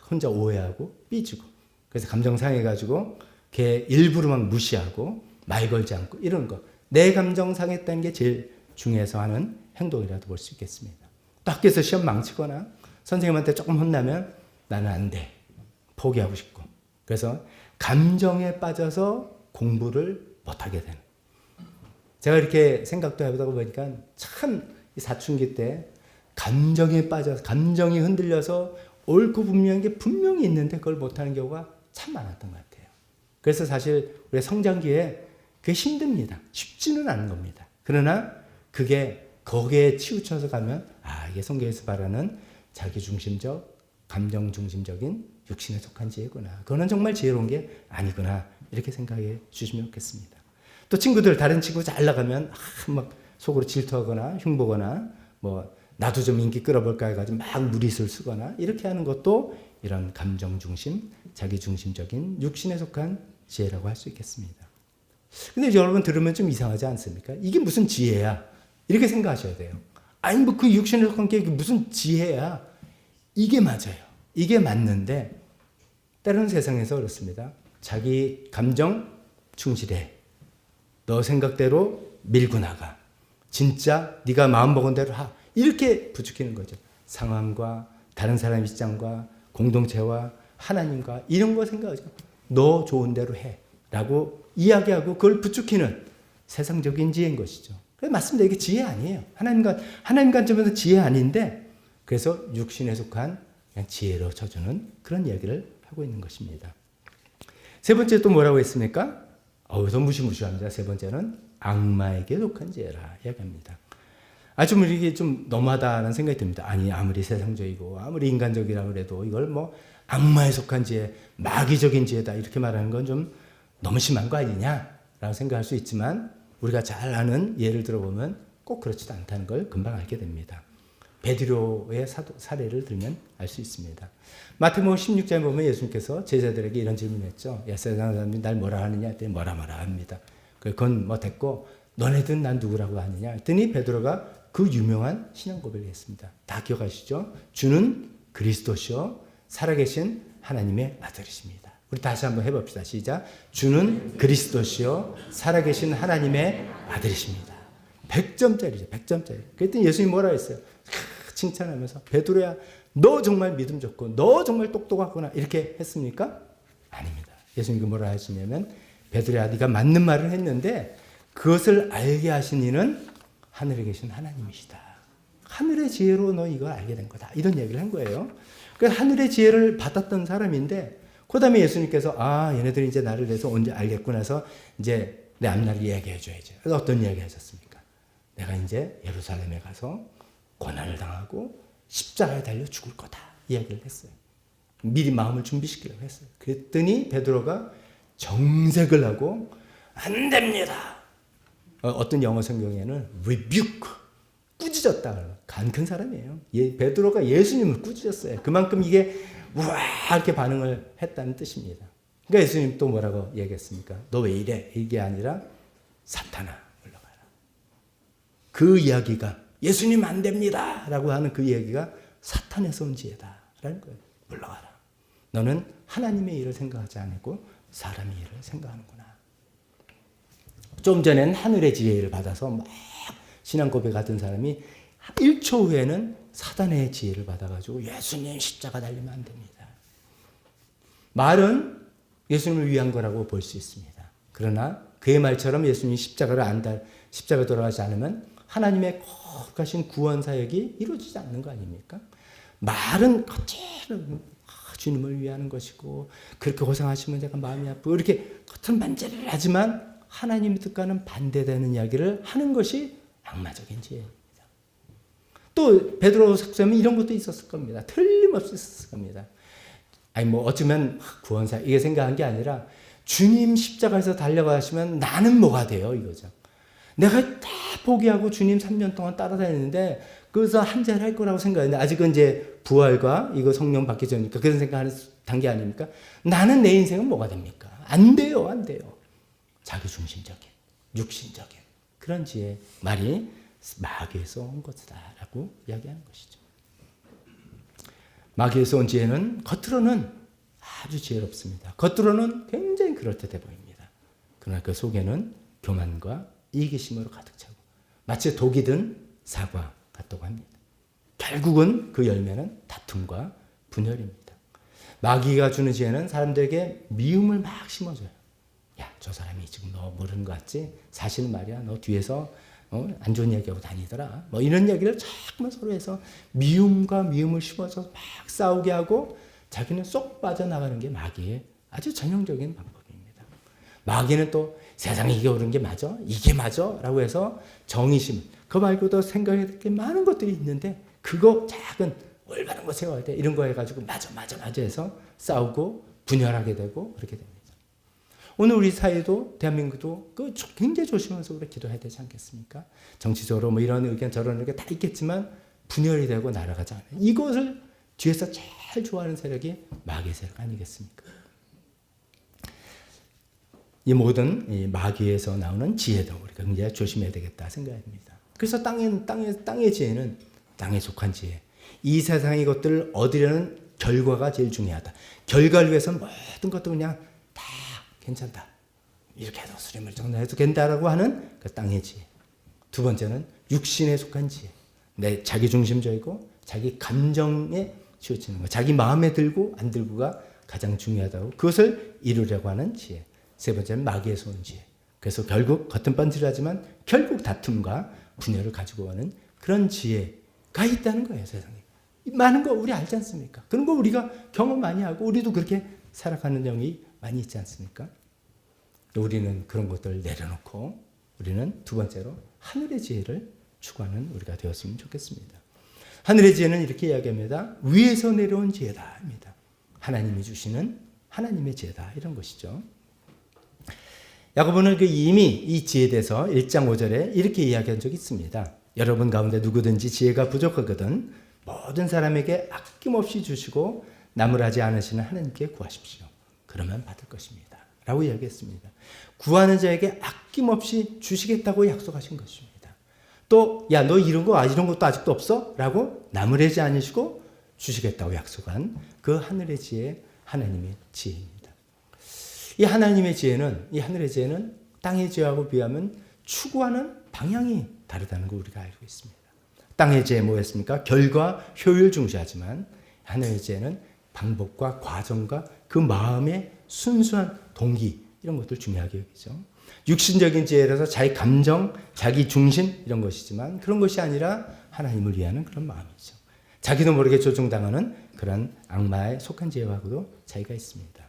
혼자 오해하고 삐지고, 그래서 감정 상해가지고 걔 일부러 막 무시하고 말 걸지 않고 이런 거, 내 감정 상했다는 게 제일 중요해서 하는 행동이라도 볼 수 있겠습니다. 또 학교에서 시험 망치거나 선생님한테 조금 혼나면 나는 안 돼, 포기하고 싶고, 그래서 감정에 빠져서 공부를 못하게 되는, 제가 이렇게 생각도 해보다 보니까 참 사춘기 때 감정에 빠져서, 감정이 흔들려서 옳고 분명한 게 분명히 있는데 그걸 못하는 경우가 참 많았던 것 같아요. 그래서 사실 우리 성장기에 그게 힘듭니다. 쉽지는 않은 겁니다. 그러나 그게 거기에 치우쳐서 가면 이게 성경에서 말하는 자기중심적, 감정중심적인 육신에 속한 지혜구나. 그거는 정말 지혜로운 게 아니구나. 이렇게 생각해 주시면 좋겠습니다. 또 친구들, 다른 친구 잘 나가면 막 속으로 질투하거나 흉보거나 나도 좀 인기 끌어볼까 해가지고 막 무리수를 쓰거나 이렇게 하는 것도 이런 감정중심, 자기중심적인 육신에 속한 지혜라고 할 수 있겠습니다. 근데 여러분 들으면 좀 이상하지 않습니까? 이게 무슨 지혜야? 이렇게 생각하셔야 돼요. 아니 그 육신에 속한 게 무슨 지혜야? 이게 맞아요. 이게 맞는데 때로는 세상에서 그렇습니다. 자기 감정 충실해. 너 생각대로 밀고 나가. 진짜 네가 마음먹은 대로 하. 이렇게 부추기는 거죠. 상황과 다른 사람 입장과 공동체와 하나님과 이런 거 생각하죠. 너 좋은 대로 해. 라고 이야기하고 그걸 부추기는 세상적인 지혜인 것이죠. 그래서 맞습니다. 이게 지혜 아니에요. 하나님 관점에서 지혜 아닌데 그래서 육신에 속한 그냥 지혜로 쳐주는 그런 이야기를 하고 있는 것입니다. 세 번째 또 뭐라고 했습니까? 더 무시무시합니다. 세 번째는 악마에게 속한 지혜라 이야기합니다. 좀 이게 좀 너무하다는 생각이 듭니다. 아니 아무리 세상적이고 아무리 인간적이라 그래도 이걸 뭐 악마에 속한 지혜, 마귀적인 지혜다 이렇게 말하는 건 좀 너무 심한 거 아니냐라고 생각할 수 있지만 우리가 잘 아는 예를 들어보면 꼭 그렇지도 않다는 걸 금방 알게 됩니다. 베드로의 사례를 들면 알 수 있습니다. 마태복음 16장에 보면 예수님께서 제자들에게 이런 질문을 했죠. 야, 세상 사람들이 날 뭐라 하느냐 했더니 뭐라 합니다. 그건 뭐 됐고 너네들은 난 누구라고 하느냐 했더니 베드로가 그 유명한 신앙 고백을 했습니다. 다 기억하시죠? 주는 그리스도시요 살아계신 하나님의 아들이십니다. 우리 다시 한번 해봅시다. 시작. 주는 그리스도시요 살아계신 하나님의 아들이십니다. 100점짜리죠. 100점짜리. 그랬더니 예수님이 뭐라 했어요? 칭찬하면서 베드로야 너 정말 믿음 좋고 너 정말 똑똑하구나 이렇게 했습니까? 아닙니다. 예수님이 뭐라 하시냐면 베드로야 네가 맞는 말을 했는데 그것을 알게 하신 이는 하늘에 계신 하나님이시다. 하늘의 지혜로 너 이걸 알게 된 거다. 이런 얘기를 한 거예요. 그래서 하늘의 지혜를 받았던 사람인데 그 다음에 예수님께서 얘네들이 이제 나를 위해서 언제 알겠구나 해서 이제 내 앞날을 이야기해 줘야죠. 그래서 어떤 이야기 하셨습니까? 내가 이제 예루살렘에 가서 고난을 당하고 십자가에 달려 죽을 거다. 이야기를 했어요. 미리 마음을 준비시키려고 했어요. 그랬더니 베드로가 정색을 하고 안 됩니다. 어떤 영어 성경에는 rebuke, 꾸짖었다. 간 큰 사람이에요. 베드로가 예수님을 꾸짖었어요. 그만큼 이게 우와 이렇게 반응을 했다는 뜻입니다. 그러니까 예수님 또 뭐라고 얘기했습니까? 너 왜 이래? 이게 아니라 사탄아 물러가라. 그 이야기가 예수님 안 됩니다 라고 하는 그 이야기가 사탄에서 온 지혜다 라는 거예요. 물러가라. 너는 하나님의 일을 생각하지 않고 사람의 일을 생각하는구나. 좀 전엔 하늘의 지혜를 받아서 막 신앙 고백하던 사람이 1초 후에는 사단의 지혜를 받아가지고 예수님 십자가 달리면 안 됩니다. 말은 예수님을 위한 거라고 볼 수 있습니다. 그러나 그의 말처럼 예수님이 십자가 돌아가지 않으면 하나님의 거룩하신 구원 사역이 이루어지지 않는 거 아닙니까? 말은 거칠어 주님을 위하는 것이고 그렇게 고생하시면 제가 마음이 아프고 이렇게 겉은 반제를 하지만 하나님의 뜻과는 반대되는 이야기를 하는 것이 악마적인 지혜입니다. 또 베드로 sakso면 이런 것도 있었을 겁니다. 틀림없이 있었을 겁니다. 어쩌면 구원사 이게 생각한 게 아니라 주님 십자가에서 달려가시면 나는 뭐가 돼요 이거죠. 내가 다 포기하고 주님 3년 동안 따라다녔는데 그래서 한 자리 할 거라고 생각했는데 아직은 이제 부활과 이거 성령 받기 전이니까 그런 생각하는 단계 아닙니까? 나는 내 인생은 뭐가 됩니까? 안 돼요. 자기중심적인, 육신적인 그런 지혜 말이 마귀에서 온 것이다라고 이야기하는 것이죠. 마귀에서 온 지혜는 겉으로는 아주 지혜롭습니다. 겉으로는 굉장히 그럴듯해 보입니다. 그러나 그 속에는 교만과 이기심으로 가득 차고 마치 독이 든 사과 같다고 합니다. 결국은 그 열매는 다툼과 분열입니다. 마귀가 주는 지혜는 사람들에게 미움을 막 심어줘요. 야, 저 사람이 지금 너 모르는 것 같지? 사실은 말이야. 너 뒤에서 안 좋은 얘기하고 다니더라. 이런 얘기를 자꾸만 서로 해서 미움과 미움을 심어서 막 싸우게 하고 자기는 쏙 빠져나가는 게 마귀의 아주 전형적인 방법입니다. 마귀는 또 세상에 이게 옳은 게 맞아? 이게 맞아? 라고 해서 정의심, 그거 말고도 생각해야 될 게 많은 것들이 있는데 그거 작은 올바른 거 세워야 돼. 이런 거 해가지고 맞아 해서 싸우고 분열하게 되고 그렇게 됩니다. 오늘 우리 사회도 대한민국도 굉장히 조심하면서 우리가 기도해야 되지 않겠습니까? 정치적으로 이런 의견 저런 의견 다 있겠지만 분열이 되고 날아가지 않아요. 이것을 뒤에서 제일 좋아하는 세력이 마귀의 세력 아니겠습니까? 이 모든 이 마귀에서 나오는 지혜도 우리가 굉장히 조심해야 되겠다 생각합니다. 그래서 땅의 지혜는 땅에 속한 지혜. 이 세상의 것들을 얻으려는 결과가 제일 중요하다. 결과를 위해서 모든 것도 그냥 다 괜찮다. 이렇게 해도 수렴을 정리해도 된다라고 하는 그 땅의 지혜. 두 번째는 육신에 속한 지혜. 내 자기 중심적이고 자기 감정에 치우치는 것. 자기 마음에 들고 안 들고가 가장 중요하다고 그것을 이루려고 하는 지혜. 세 번째는 마귀에서 온 지혜. 그래서 결국 겉은 번지르하지만 결국 다툼과 분열을 가지고 오는 그런 지혜가 있다는 거예요, 세상에. 많은 거 우리 알지 않습니까? 그런 거 우리가 경험 많이 하고 우리도 그렇게 살아가는 경이 많이 있지 않습니까? 우리는 그런 것들을 내려놓고 우리는 두 번째로 하늘의 지혜를 추구하는 우리가 되었으면 좋겠습니다. 하늘의 지혜는 이렇게 이야기합니다. 위에서 내려온 지혜다 합니다. 하나님이 주시는 하나님의 지혜다 이런 것이죠. 야고보는 이미 이 지혜에 대해서 1장 5절에 이렇게 이야기한 적이 있습니다. 여러분 가운데 누구든지 지혜가 부족하거든 모든 사람에게 아낌없이 주시고 나무라지 않으시는 하나님께 구하십시오. 그러면 받을 것입니다. 라고 이야기했습니다. 구하는 자에게 아낌없이 주시겠다고 약속하신 것입니다. 또 야 너 이런 것도 아직도 없어? 라고 나무라지 않으시고 주시겠다고 약속한 그 하늘의 지혜, 하나님의 지혜입니다. 이 하나님의 지혜는, 이 하늘의 지혜는 땅의 지혜하고 비하면 추구하는 방향이 다르다는 걸 우리가 알고 있습니다. 땅의 지혜 뭐였습니까? 결과, 효율 중시하지만 하늘의 지혜는 방법과 과정과 그 마음의 순수한 동기 이런 것들 중요하게 여기죠. 육신적인 지혜라서 자기 감정, 자기 중심 이런 것이지만 그런 것이 아니라 하나님을 위하는 그런 마음이죠. 자기도 모르게 조종당하는 그런 악마에 속한 지혜하고도 차이가 있습니다.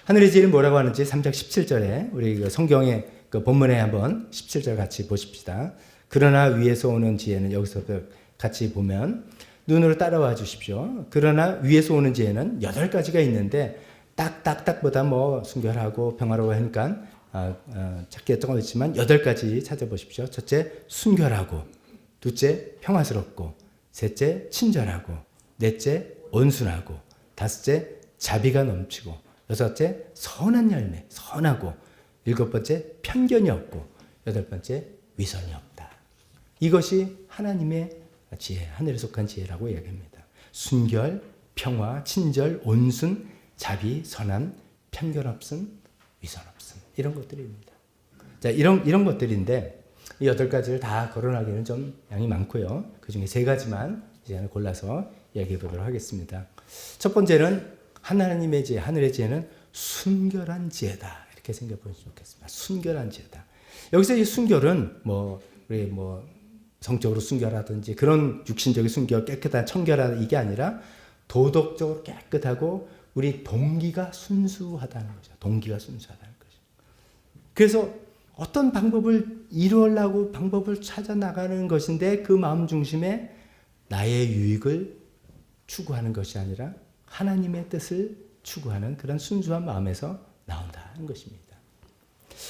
하늘의 지혜는 뭐라고 하는지 3장 17절에 우리 성경의 그 본문에 한번 17절 같이 보십시다. 그러나 위에서 오는 지혜는 여기서부터 같이 보면 눈으로 따라와 주십시오. 그러나 위에서 오는 지혜는 8가지가 있는데 딱보다 뭐 순결하고 평화로워 하니까 작게 조금 있지만 8가지 찾아보십시오. 첫째 순결하고, 둘째 평화스럽고, 셋째 친절하고, 넷째 온순하고, 다섯째 자비가 넘치고, 여섯째 선한 열매, 선하고, 일곱 번째 편견이 없고, 여덟 번째 위선이 없다. 이것이 하나님의 지혜, 하늘에 속한 지혜라고 이야기합니다. 순결, 평화, 친절, 온순, 자비, 선함, 편견 없음, 위선 없음 이런 것들입니다. 자, 이런 것들인데 이 8가지를 다 거론하기는 좀 양이 많고요. 그 중에 3가지만 이제 하나 골라서 이야기해 보도록 하겠습니다. 첫 번째는 하나님의 지혜, 하늘의 지혜는 순결한 지혜다 이렇게 생각해 보시면 좋겠습니다. 순결한 지혜다. 여기서 이 순결은 우리 성적으로 순결하든지 그런 육신적인 순결, 깨끗한 청결한 이게 아니라 도덕적으로 깨끗하고 우리 동기가 순수하다는 거죠. 동기가 순수하다는 거죠. 그래서 어떤 방법을 이루려고 방법을 찾아 나가는 것인데 그 마음 중심에 나의 유익을 추구하는 것이 아니라 하나님의 뜻을 추구하는 그런 순수한 마음에서 나온다는 것입니다.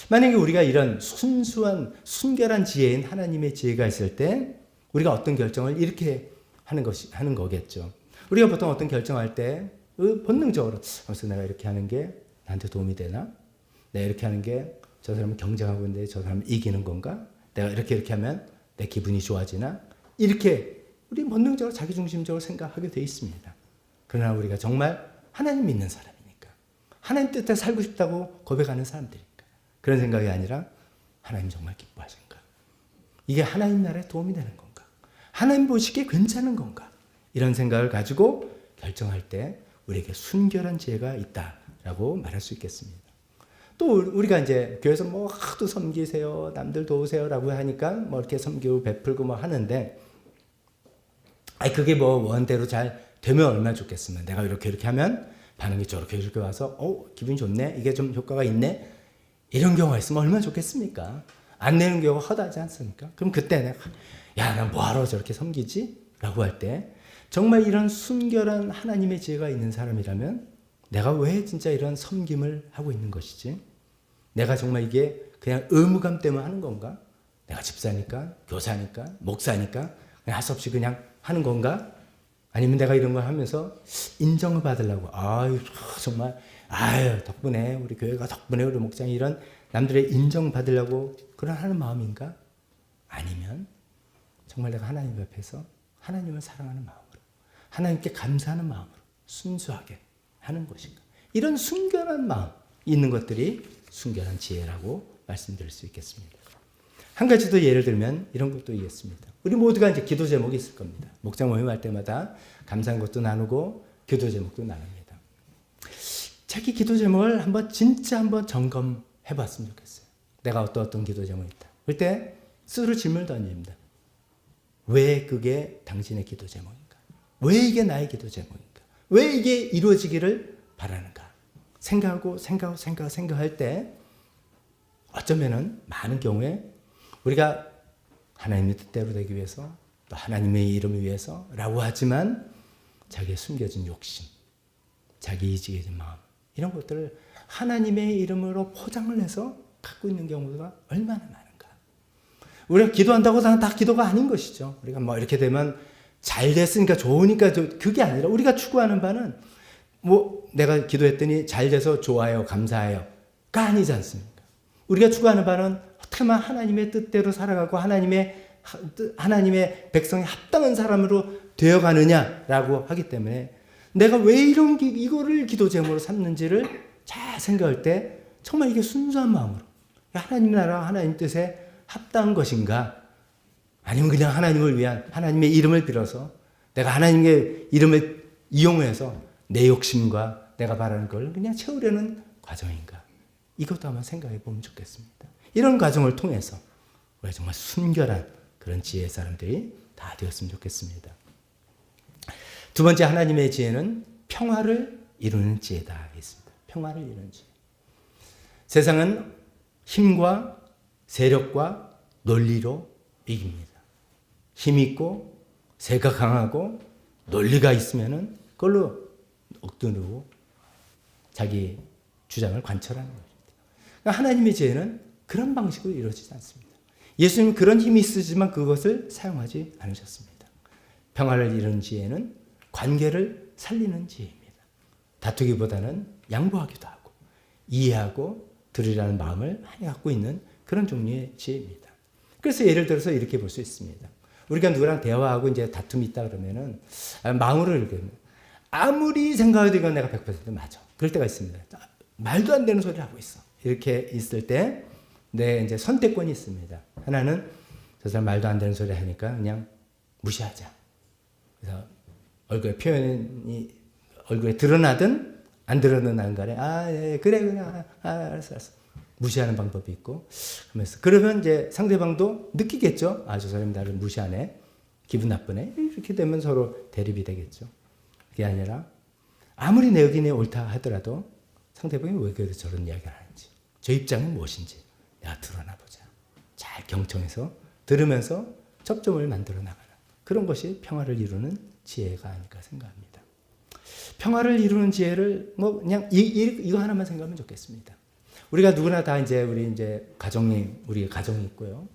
만약에 우리가 이런 순수한 순결한 지혜인 하나님의 지혜가 있을 때 우리가 어떤 결정을 이렇게 하는 거겠죠. 우리가 보통 어떤 결정할 때 본능적으로 내가 이렇게 하는 게 나한테 도움이 되나? 내가 이렇게 하는 게 저 사람은 경쟁하고 있는데 저 사람은 이기는 건가? 내가 이렇게 하면 내 기분이 좋아지나? 이렇게 우리 본능적으로 자기중심적으로 생각하게 돼 있습니다. 그러나 우리가 정말 하나님 믿는 사람이니까 하나님 뜻에 살고 싶다고 고백하는 사람들이니까 그런 생각이 아니라 하나님 정말 기뻐하신가? 이게 하나님 나라에 도움이 되는 건가? 하나님 보시기에 괜찮은 건가? 이런 생각을 가지고 결정할 때 우리에게 순결한 지혜가 있다라고 말할 수 있겠습니다. 또 우리가 이제 교회에서 하도 섬기세요, 남들 도우세요라고 하니까 이렇게 섬기고 베풀고 하는데, 그게 원대로 잘 되면 얼마나 좋겠으면 내가 이렇게 하면 반응이 저렇게 와서 기분이 좋네, 이게 좀 효과가 있네, 이런 경우가 있으면 얼마나 좋겠습니까? 안 내는 경우가 허다하지 않습니까? 그럼 그때 내가 난 뭐하러 저렇게 섬기지? 라고 할 때 정말 이런 순결한 하나님의 지혜가 있는 사람이라면 내가 왜 진짜 이런 섬김을 하고 있는 것이지? 내가 정말 이게 그냥 의무감 때문에 하는 건가? 내가 집사니까, 교사니까, 목사니까 그냥 할 수 없이 그냥 하는 건가? 아니면 내가 이런 걸 하면서 인정을 받으려고 정말 덕분에 우리 교회가 덕분에 우리 목장이 이런 남들의 인정받으려고 그런 하는 마음인가? 아니면 정말 내가 하나님 앞에서 하나님을 사랑하는 마음으로 하나님께 감사하는 마음으로 순수하게 하는 것인가? 이런 순결한 마음, 있는 것들이 순결한 지혜라고 말씀드릴 수 있겠습니다. 한 가지 더 예를 들면 이런 것도 있겠습니다. 우리 모두가 이제 기도 제목이 있을 겁니다. 목장 모임할 때마다 감사한 것도 나누고 기도 제목도 나눕니다. 자기 기도 제목을 진짜 한번 점검해 봤으면 좋겠어요. 내가 어떤 기도 제목이 있다. 그럴 때 스스로 질문을 던집니다. 왜 그게 당신의 기도 제목인가? 왜 이게 나의 기도 제목인가? 왜 이게 이루어지기를 바라는가? 생각할 때 어쩌면은 많은 경우에 우리가 하나님의 뜻대로 되기 위해서 또 하나님의 이름을 위해서라고 하지만 자기의 숨겨진 욕심, 자기 이직해진 마음 이런 것들을 하나님의 이름으로 포장을 해서 갖고 있는 경우가 얼마나 많은가. 우리가 기도한다고 다 기도가 아닌 것이죠. 우리가 뭐 이렇게 되면 잘 됐으니까 좋으니까 그게 아니라 우리가 추구하는 바는 뭐 내가 기도했더니 잘 돼서 좋아요, 감사해요가 아니지 않습니까? 우리가 추구하는 바는 어떻게 하면 하나님의 뜻대로 살아가고 하나님의 백성에 합당한 사람으로 되어가느냐라고 하기 때문에 내가 왜 이거를 기도 제목으로 삼는지를 잘 생각할 때 정말 이게 순수한 마음으로 하나님 나라 하나님 뜻에 합당한 것인가? 아니면 그냥 하나님을 위한 하나님의 이름을 빌어서 내가 하나님의 이름을 이용해서 내 욕심과 내가 바라는 걸 그냥 채우려는 과정인가? 이것도 한번 생각해 보면 좋겠습니다. 이런 과정을 통해서 우리가 정말 순결한 그런 지혜의 사람들이 다 되었으면 좋겠습니다. 두 번째 하나님의 지혜는 평화를 이루는 지혜다 있습니다. 평화를 이루는 지혜. 세상은 힘과 세력과 논리로 이깁니다. 힘 있고 세가 강하고 논리가 있으면은 그걸로 억누르고 자기 주장을 관철하는 것입니다. 그러니까 하나님의 지혜는 그런 방식으로 이루어지지 않습니다. 예수님은 그런 힘이 있으지만 그것을 사용하지 않으셨습니다. 평화를 이루는 지혜는 관계를 살리는 지혜입니다. 다투기보다는 양보하기도 하고 이해하고 들으라는 마음을 많이 갖고 있는 그런 종류의 지혜입니다. 그래서 예를 들어서 이렇게 볼 수 있습니다. 우리가 누구랑 대화하고 이제 다툼이 있다 그러면은 마음으로 이렇게 아무리 생각해도 이건 내가 100% 맞아. 그럴 때가 있습니다. 말도 안 되는 소리를 하고 있어. 이렇게 있을 때 내 이제 선택권이 있습니다. 하나는 저 사람 말도 안 되는 소리 하니까 그냥 무시하자. 그래서 얼굴에 표현이 얼굴에 드러나든 안 드러나는 간에 예, 그래 알았어. 무시하는 방법이 있고 하면서 그러면 이제 상대방도 느끼겠죠. 저 사람이 나를 무시하네. 기분 나쁘네. 이렇게 되면 서로 대립이 되겠죠. 그게 아니라 아무리 내 의견이 옳다 하더라도 상대방이 왜 그래도 저런 이야기를 하는지 저 입장은 무엇인지 내가 드러나 보자. 잘 경청해서 들으면서 접점을 만들어 나가는 그런 것이 평화를 이루는 지혜가 아닐까 생각합니다. 평화를 이루는 지혜를 뭐 그냥 이거 하나만 생각하면 좋겠습니다. 우리가 누구나 다 우리 우리 가정이 있고요.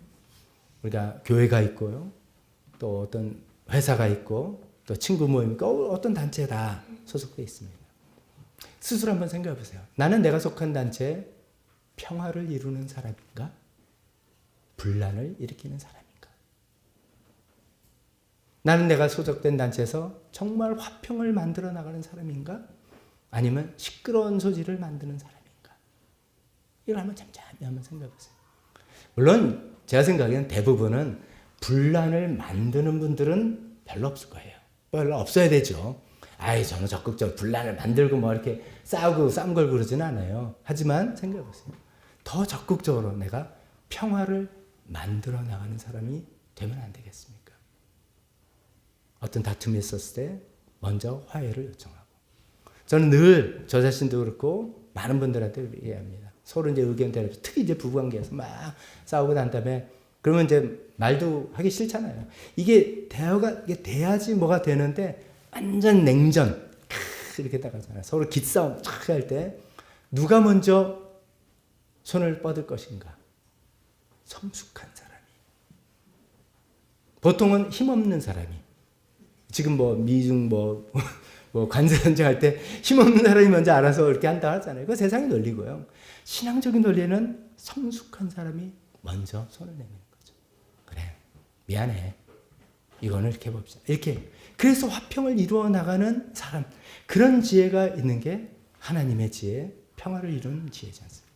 우리가 교회가 있고요. 또 어떤 회사가 있고 또 친구 모임 있고 어떤 단체에 다 소속되어 있습니다. 스스로 한번 생각해 보세요. 나는 내가 속한 단체에 평화를 이루는 사람인가? 분란을 일으키는 사람인가? 나는 내가 소속된 단체에서 정말 화평을 만들어 나가는 사람인가? 아니면 시끄러운 소지를 만드는 사람인가? 이걸 한번 잠잠히 한번 생각해 보세요. 물론 제가 생각에는 대부분은 분란을 만드는 분들은 별로 없을 거예요. 별로 없어야 되죠. 저는 적극적으로 분란을 만들고 뭐 이렇게 싸우고 싸움 걸고 그러지는 않아요. 하지만 생각해 보세요. 더 적극적으로 내가 평화를 만들어 나가는 사람이 되면 안 되겠습니까? 어떤 다툼이 있었을 때 먼저 화해를 요청하고 저는 늘 저 자신도 그렇고 많은 분들한테 얘기합니다. 서로 이제 의견 대립, 특히 이제 부부관계에서 막 싸우고 난 다음에 그러면 이제 말도 하기 싫잖아요. 이게 대화가 이게 돼야지 뭐가 되는데 완전 냉전 이렇게 나가잖아요. 서로 기싸움 할 때 누가 먼저 손을 뻗을 것인가? 성숙한 사람이. 보통은 힘없는 사람이. 지금 미중 관세 전쟁할 때 힘없는 사람이 먼저 알아서 이렇게 한다 하잖아요. 그거 세상의 논리고요. 신앙적인 논리는 성숙한 사람이 먼저 손을 내미는 거죠. 그래, 미안해. 이거는 이렇게 봅시다. 이렇게. 그래서 화평을 이루어 나가는 사람. 그런 지혜가 있는 게 하나님의 지혜, 평화를 이루는 지혜지 않습니까?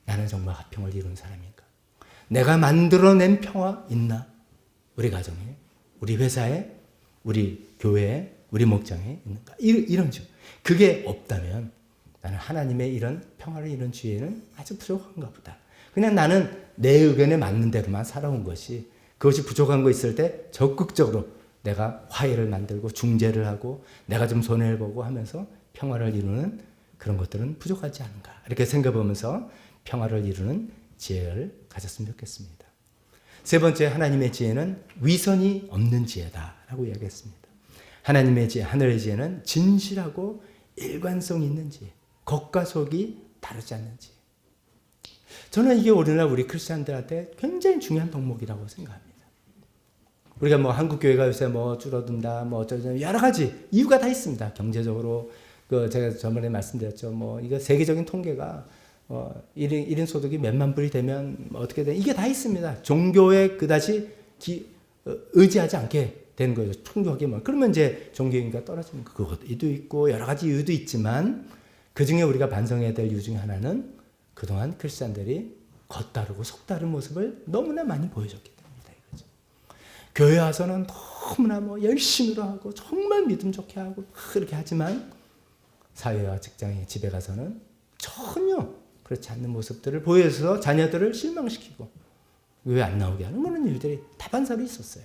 나는 정말 화평을 이루는 사람인가? 내가 만들어낸 평화 있나? 우리 가정에, 우리 회사에, 우리 교회에, 우리 목장에 있는가? 이런 식. 그게 없다면 나는 하나님의 이런 평화를 이루는 지혜는 아주 부족한가 보다. 그냥 나는 내 의견에 맞는 대로만 살아온 것이, 그것이 부족한 거 있을 때 적극적으로 내가 화해를 만들고 중재를 하고 내가 좀 손해를 보고 하면서 평화를 이루는 그런 것들은 부족하지 않은가, 이렇게 생각해보면서 평화를 이루는 지혜를 가졌으면 좋겠습니다. 세 번째, 하나님의 지혜는 위선이 없는 지혜다라고 이야기했습니다. 하나님의 지혜, 하늘의 지혜는 진실하고 일관성 있는 지혜, 겉과 속이 다르지 않는 지혜. 저는 이게 오늘날 우리 크리스천들한테 굉장히 중요한 덕목이라고 생각합니다. 우리가 뭐 한국 교회가 요새 뭐 줄어든다, 뭐 어쩌고 여러 가지 이유가 다 있습니다. 경제적으로 제가 저번에 말씀드렸죠. 뭐 이거 세계적인 통계가 1인 소득이 몇만 불이 되면 어떻게 돼? 이게 다 있습니다. 종교에 그다지 의지하지 않게 되는 거예요. 풍족하게 뭐 그러면 이제 종교인가 떨어지는 그것도 있고 여러 가지 이유도 있지만 그 중에 우리가 반성해야 될 이유 중에 하나는 그동안 크리스천들이 겉다르고 속다른 모습을 너무나 많이 보여줬기 때문이다 이거죠. 교회 와서는 너무나 뭐 열심히로 하고 정말 믿음 좋게 하고 그렇게 하지만 사회와 직장에 집에 가서는 전혀 그렇지 않는 모습들을 보여서 자녀들을 실망시키고 왜 안 나오게 하는 그런 일들이 다반사로 있었어요.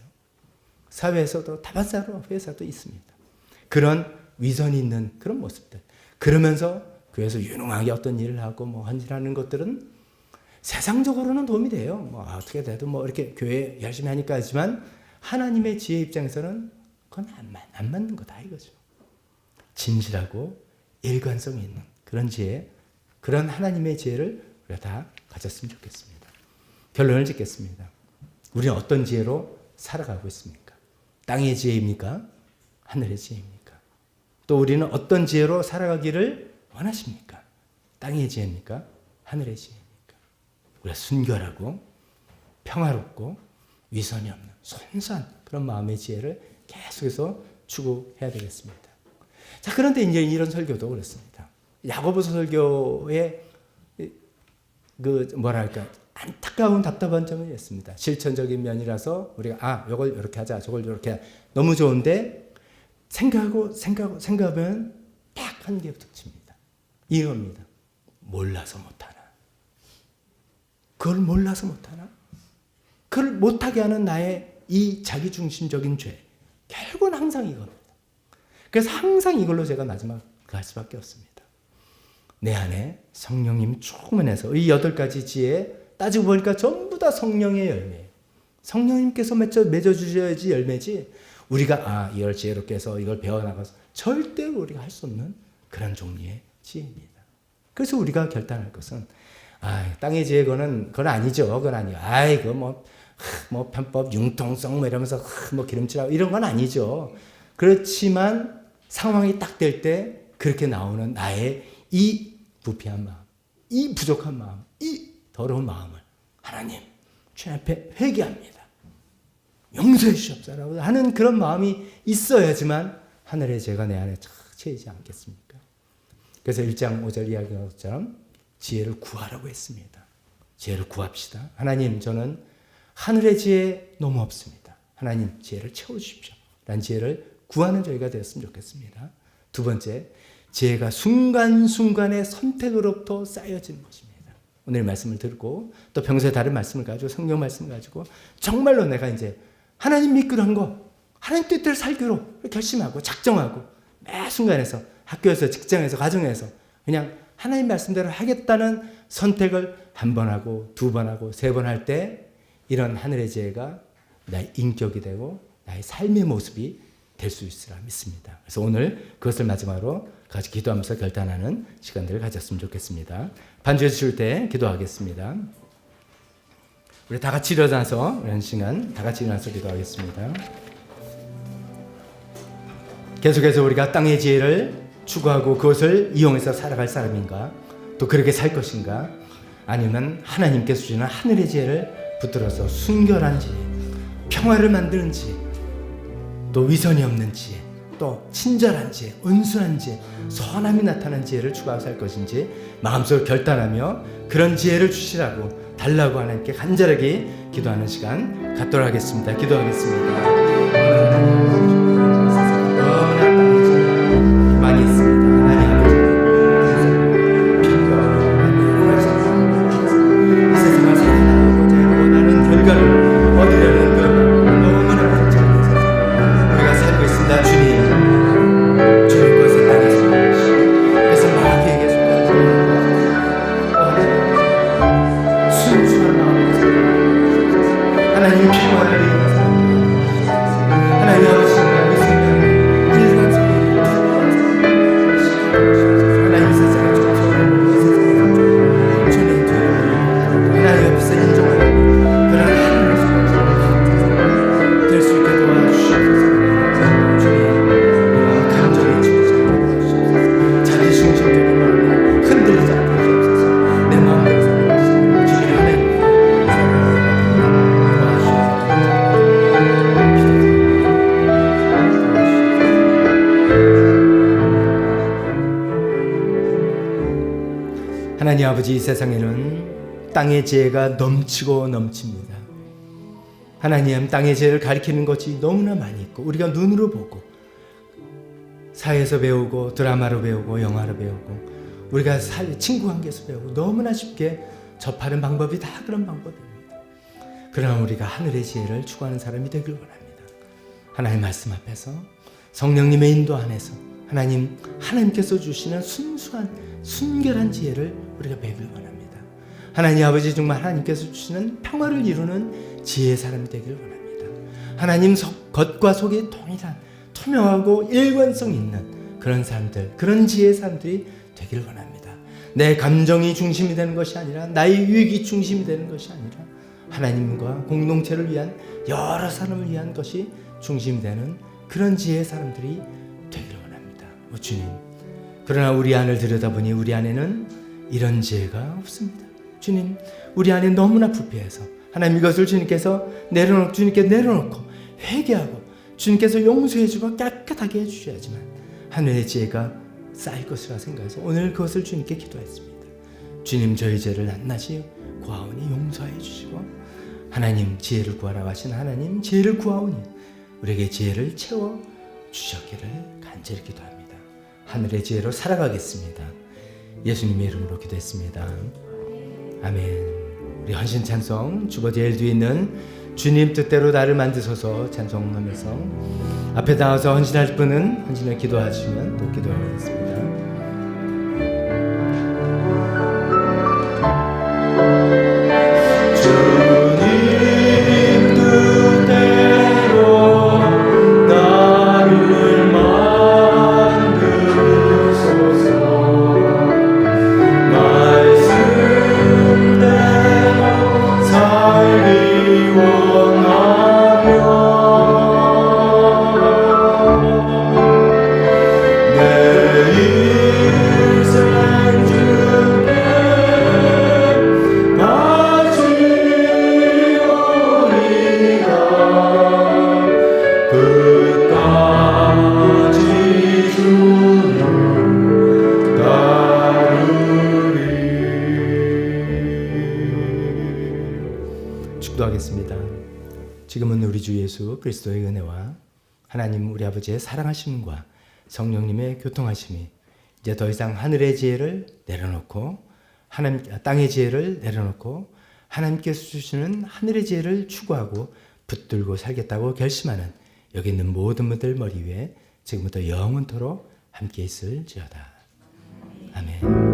사회에서도 다반사로 회사도 있습니다. 그런 위선이 있는 그런 모습들. 그러면서 교회에서 유능하게 어떤 일을 하고 뭐 헌신하는 것들은 세상적으로는 도움이 돼요. 뭐 어떻게 돼도 뭐 이렇게 교회 열심히 하니까 하지만 하나님의 지혜 입장에서는 그건 안 맞는 거다 이거죠. 진실하고 일관성이 있는 그런 지혜, 그런 하나님의 지혜를 우리가 다 가졌으면 좋겠습니다. 결론을 짓겠습니다. 우리는 어떤 지혜로 살아가고 있습니까? 땅의 지혜입니까? 하늘의 지혜입니까? 또 우리는 어떤 지혜로 살아가기를 원하십니까? 땅의 지혜입니까? 하늘의 지혜입니까? 우리가 순결하고 평화롭고 위선이 없는 순수한 그런 마음의 지혜를 계속해서 추구해야 되겠습니다. 자, 그런데 이제 이런 설교도 그렇습니다. 야고보서 설교의 안타까운 답답한 점이 있습니다. 실천적인 면이라서 우리가 이걸 이렇게 하자, 저걸 이렇게 하자. 너무 좋은데 생각하면 딱 한 개 붙입니다. 이겁니다. 몰라서 못하나? 그걸 몰라서 못하나? 그걸 못하게 하는 나의 이 자기중심적인 죄. 결국은 항상 이겁니다. 그래서 항상 이걸로 제가 마지막 갈 수밖에 없습니다. 내 안에 성령님 충만해서 이 8가지 지혜 따지고 보니까 전부 다 성령의 열매예요. 성령님께서 맺어주셔야지 열매지 우리가 이걸 지혜롭게 해서 이걸 배워나가서 절대 우리가 할 수 없는 그런 종류의 지혜입니다. 그래서 우리가 결단할 것은 땅의 지혜 그건 아니죠. 그건 아니에요. 그거 편법, 융통성 뭐 이러면서 기름칠하고 이런 건 아니죠. 그렇지만 상황이 딱 될 때 그렇게 나오는 나의 이 부패한 마음, 이 부족한 마음, 이 더러운 마음을 하나님 주님 앞에 회개합니다. 용서해 주시옵소서 하는 그런 마음이 있어야지만 하늘의 지혜가 내 안에 착 채이지 않겠습니까? 그래서 1장 5절 이야기한 것처럼 지혜를 구하라고 했습니다. 지혜를 구합시다. 하나님, 저는 하늘의 지혜 너무 없습니다. 하나님, 지혜를 채워주십시오. 라는 지혜를 구하는 저희가 되었으면 좋겠습니다. 두 번째, 지혜가 순간순간의 선택으로부터 쌓여지는 것입니다. 오늘 말씀을 듣고 또 평소에 다른 말씀을 가지고 성경 말씀을 가지고 정말로 내가 이제 하나님 믿기로 한 거, 하나님 뜻대로 살기로 결심하고 작정하고 매 순간에서 학교에서 직장에서 가정에서 그냥 하나님 말씀대로 하겠다는 선택을 한 번 하고 두 번 하고 세 번 할 때 이런 하늘의 지혜가 나의 인격이 되고 나의 삶의 모습이 될 수 있으라 믿습니다. 그래서 오늘 그것을 마지막으로 같이 기도하면서 결단하는 시간들을 가졌으면 좋겠습니다. 반주해 주실 때 기도하겠습니다. 우리 다 같이 일어나서 이런 시간 다 같이 일어나서 기도하겠습니다. 계속해서 우리가 땅의 지혜를 추구하고 그것을 이용해서 살아갈 사람인가? 또 그렇게 살 것인가? 아니면 하나님께서 주시는 하늘의 지혜를 붙들어서 순결한 지혜, 평화를 만드는 지혜, 또 위선이 없는 지혜, 또 또 친절한 지혜, 온순한 지혜, 선함이 나타난 지혜를 추구하고 살 것인지 마음속으로 결단하며 그런 지혜를 주시라고 달라고 하나님께 간절하게 기도하는 시간 갖도록 하겠습니다. 기도하겠습니다. 많이 있습니다. 하나님 아버지, 이 세상을 살아나가고자 원하는 결과를 얻으려는 그 너무나 간절한 세상 우리가 살고 있습니다. 주님 것을 땅에서 그래서 마귀에게 순수한 마음으로 하나님 필요한 일을 하나님 아버지 하나님 아버지, 이 세상에는 땅의 지혜가 넘치고 넘칩니다. 하나님, 땅의 지혜를 가리키는 것이 너무나 많이 있고 우리가 눈으로 보고 사회에서 배우고 드라마로 배우고 영화로 배우고 우리가 친구 관계에서 배우고 너무나 쉽게 접하는 방법이 다 그런 방법입니다. 그러나 우리가 하늘의 지혜를 추구하는 사람이 되길 원합니다. 하나님 말씀 앞에서 성령님의 인도 안에서 하나님께서 주시는 순수한 순결한 지혜를 우리가 배우길 원합니다. 하나님 아버지, 정말 하나님께서 주시는 평화를 이루는 지혜의 사람이 되기를 원합니다. 하나님 겉과 속이 동일한 투명하고 일관성 있는 그런 사람들, 그런 지혜의 사람들이 되기를 원합니다. 내 감정이 중심이 되는 것이 아니라 나의 유익이 중심이 되는 것이 아니라 하나님과 공동체를 위한 여러 사람을 위한 것이 중심이 되는 그런 지혜의 사람들이 되기를 원합니다. 주님, 그러나 우리 안을 들여다보니 우리 안에는 이런 지혜가 없습니다. 주님, 우리 안에 너무나 부패해서 하나님 이것을 주님께 내려놓고 회개하고 주님께서 용서해주고 깨끗하게 해주셔야지만 하늘의 지혜가 쌓일 것이라 생각해서 오늘 그것을 주님께 기도했습니다. 주님, 저희 죄를 낱낱이 구하오니 용서해 주시고 하나님 지혜를 구하라고 하신 하나님 지혜를 구하오니 우리에게 지혜를 채워 주셨기를 간절히 기도합니다. 하늘의 지혜로 살아가겠습니다. 예수님의 이름으로 기도했습니다. 아멘. 우리 헌신 찬송 주보 제일 뒤에 있는 주님 뜻대로 나를 만드소서 찬송하면서 앞에 나와서 헌신할 분은 헌신을 기도하시면 또 기도하겠습니다. 기도하겠습니다. 지금은 우리 주 예수 그리스도의 은혜와 하나님 우리 아버지의 사랑하심과 성령님의 교통하심이 이제 더 이상 하늘의 지혜를 내려놓고 땅의 지혜를 내려놓고 하나님께서 주시는 하늘의 지혜를 추구하고 붙들고 살겠다고 결심하는 여기 있는 모든 분들 머리 위에 지금부터 영원토록 함께 있을지어다. 아멘.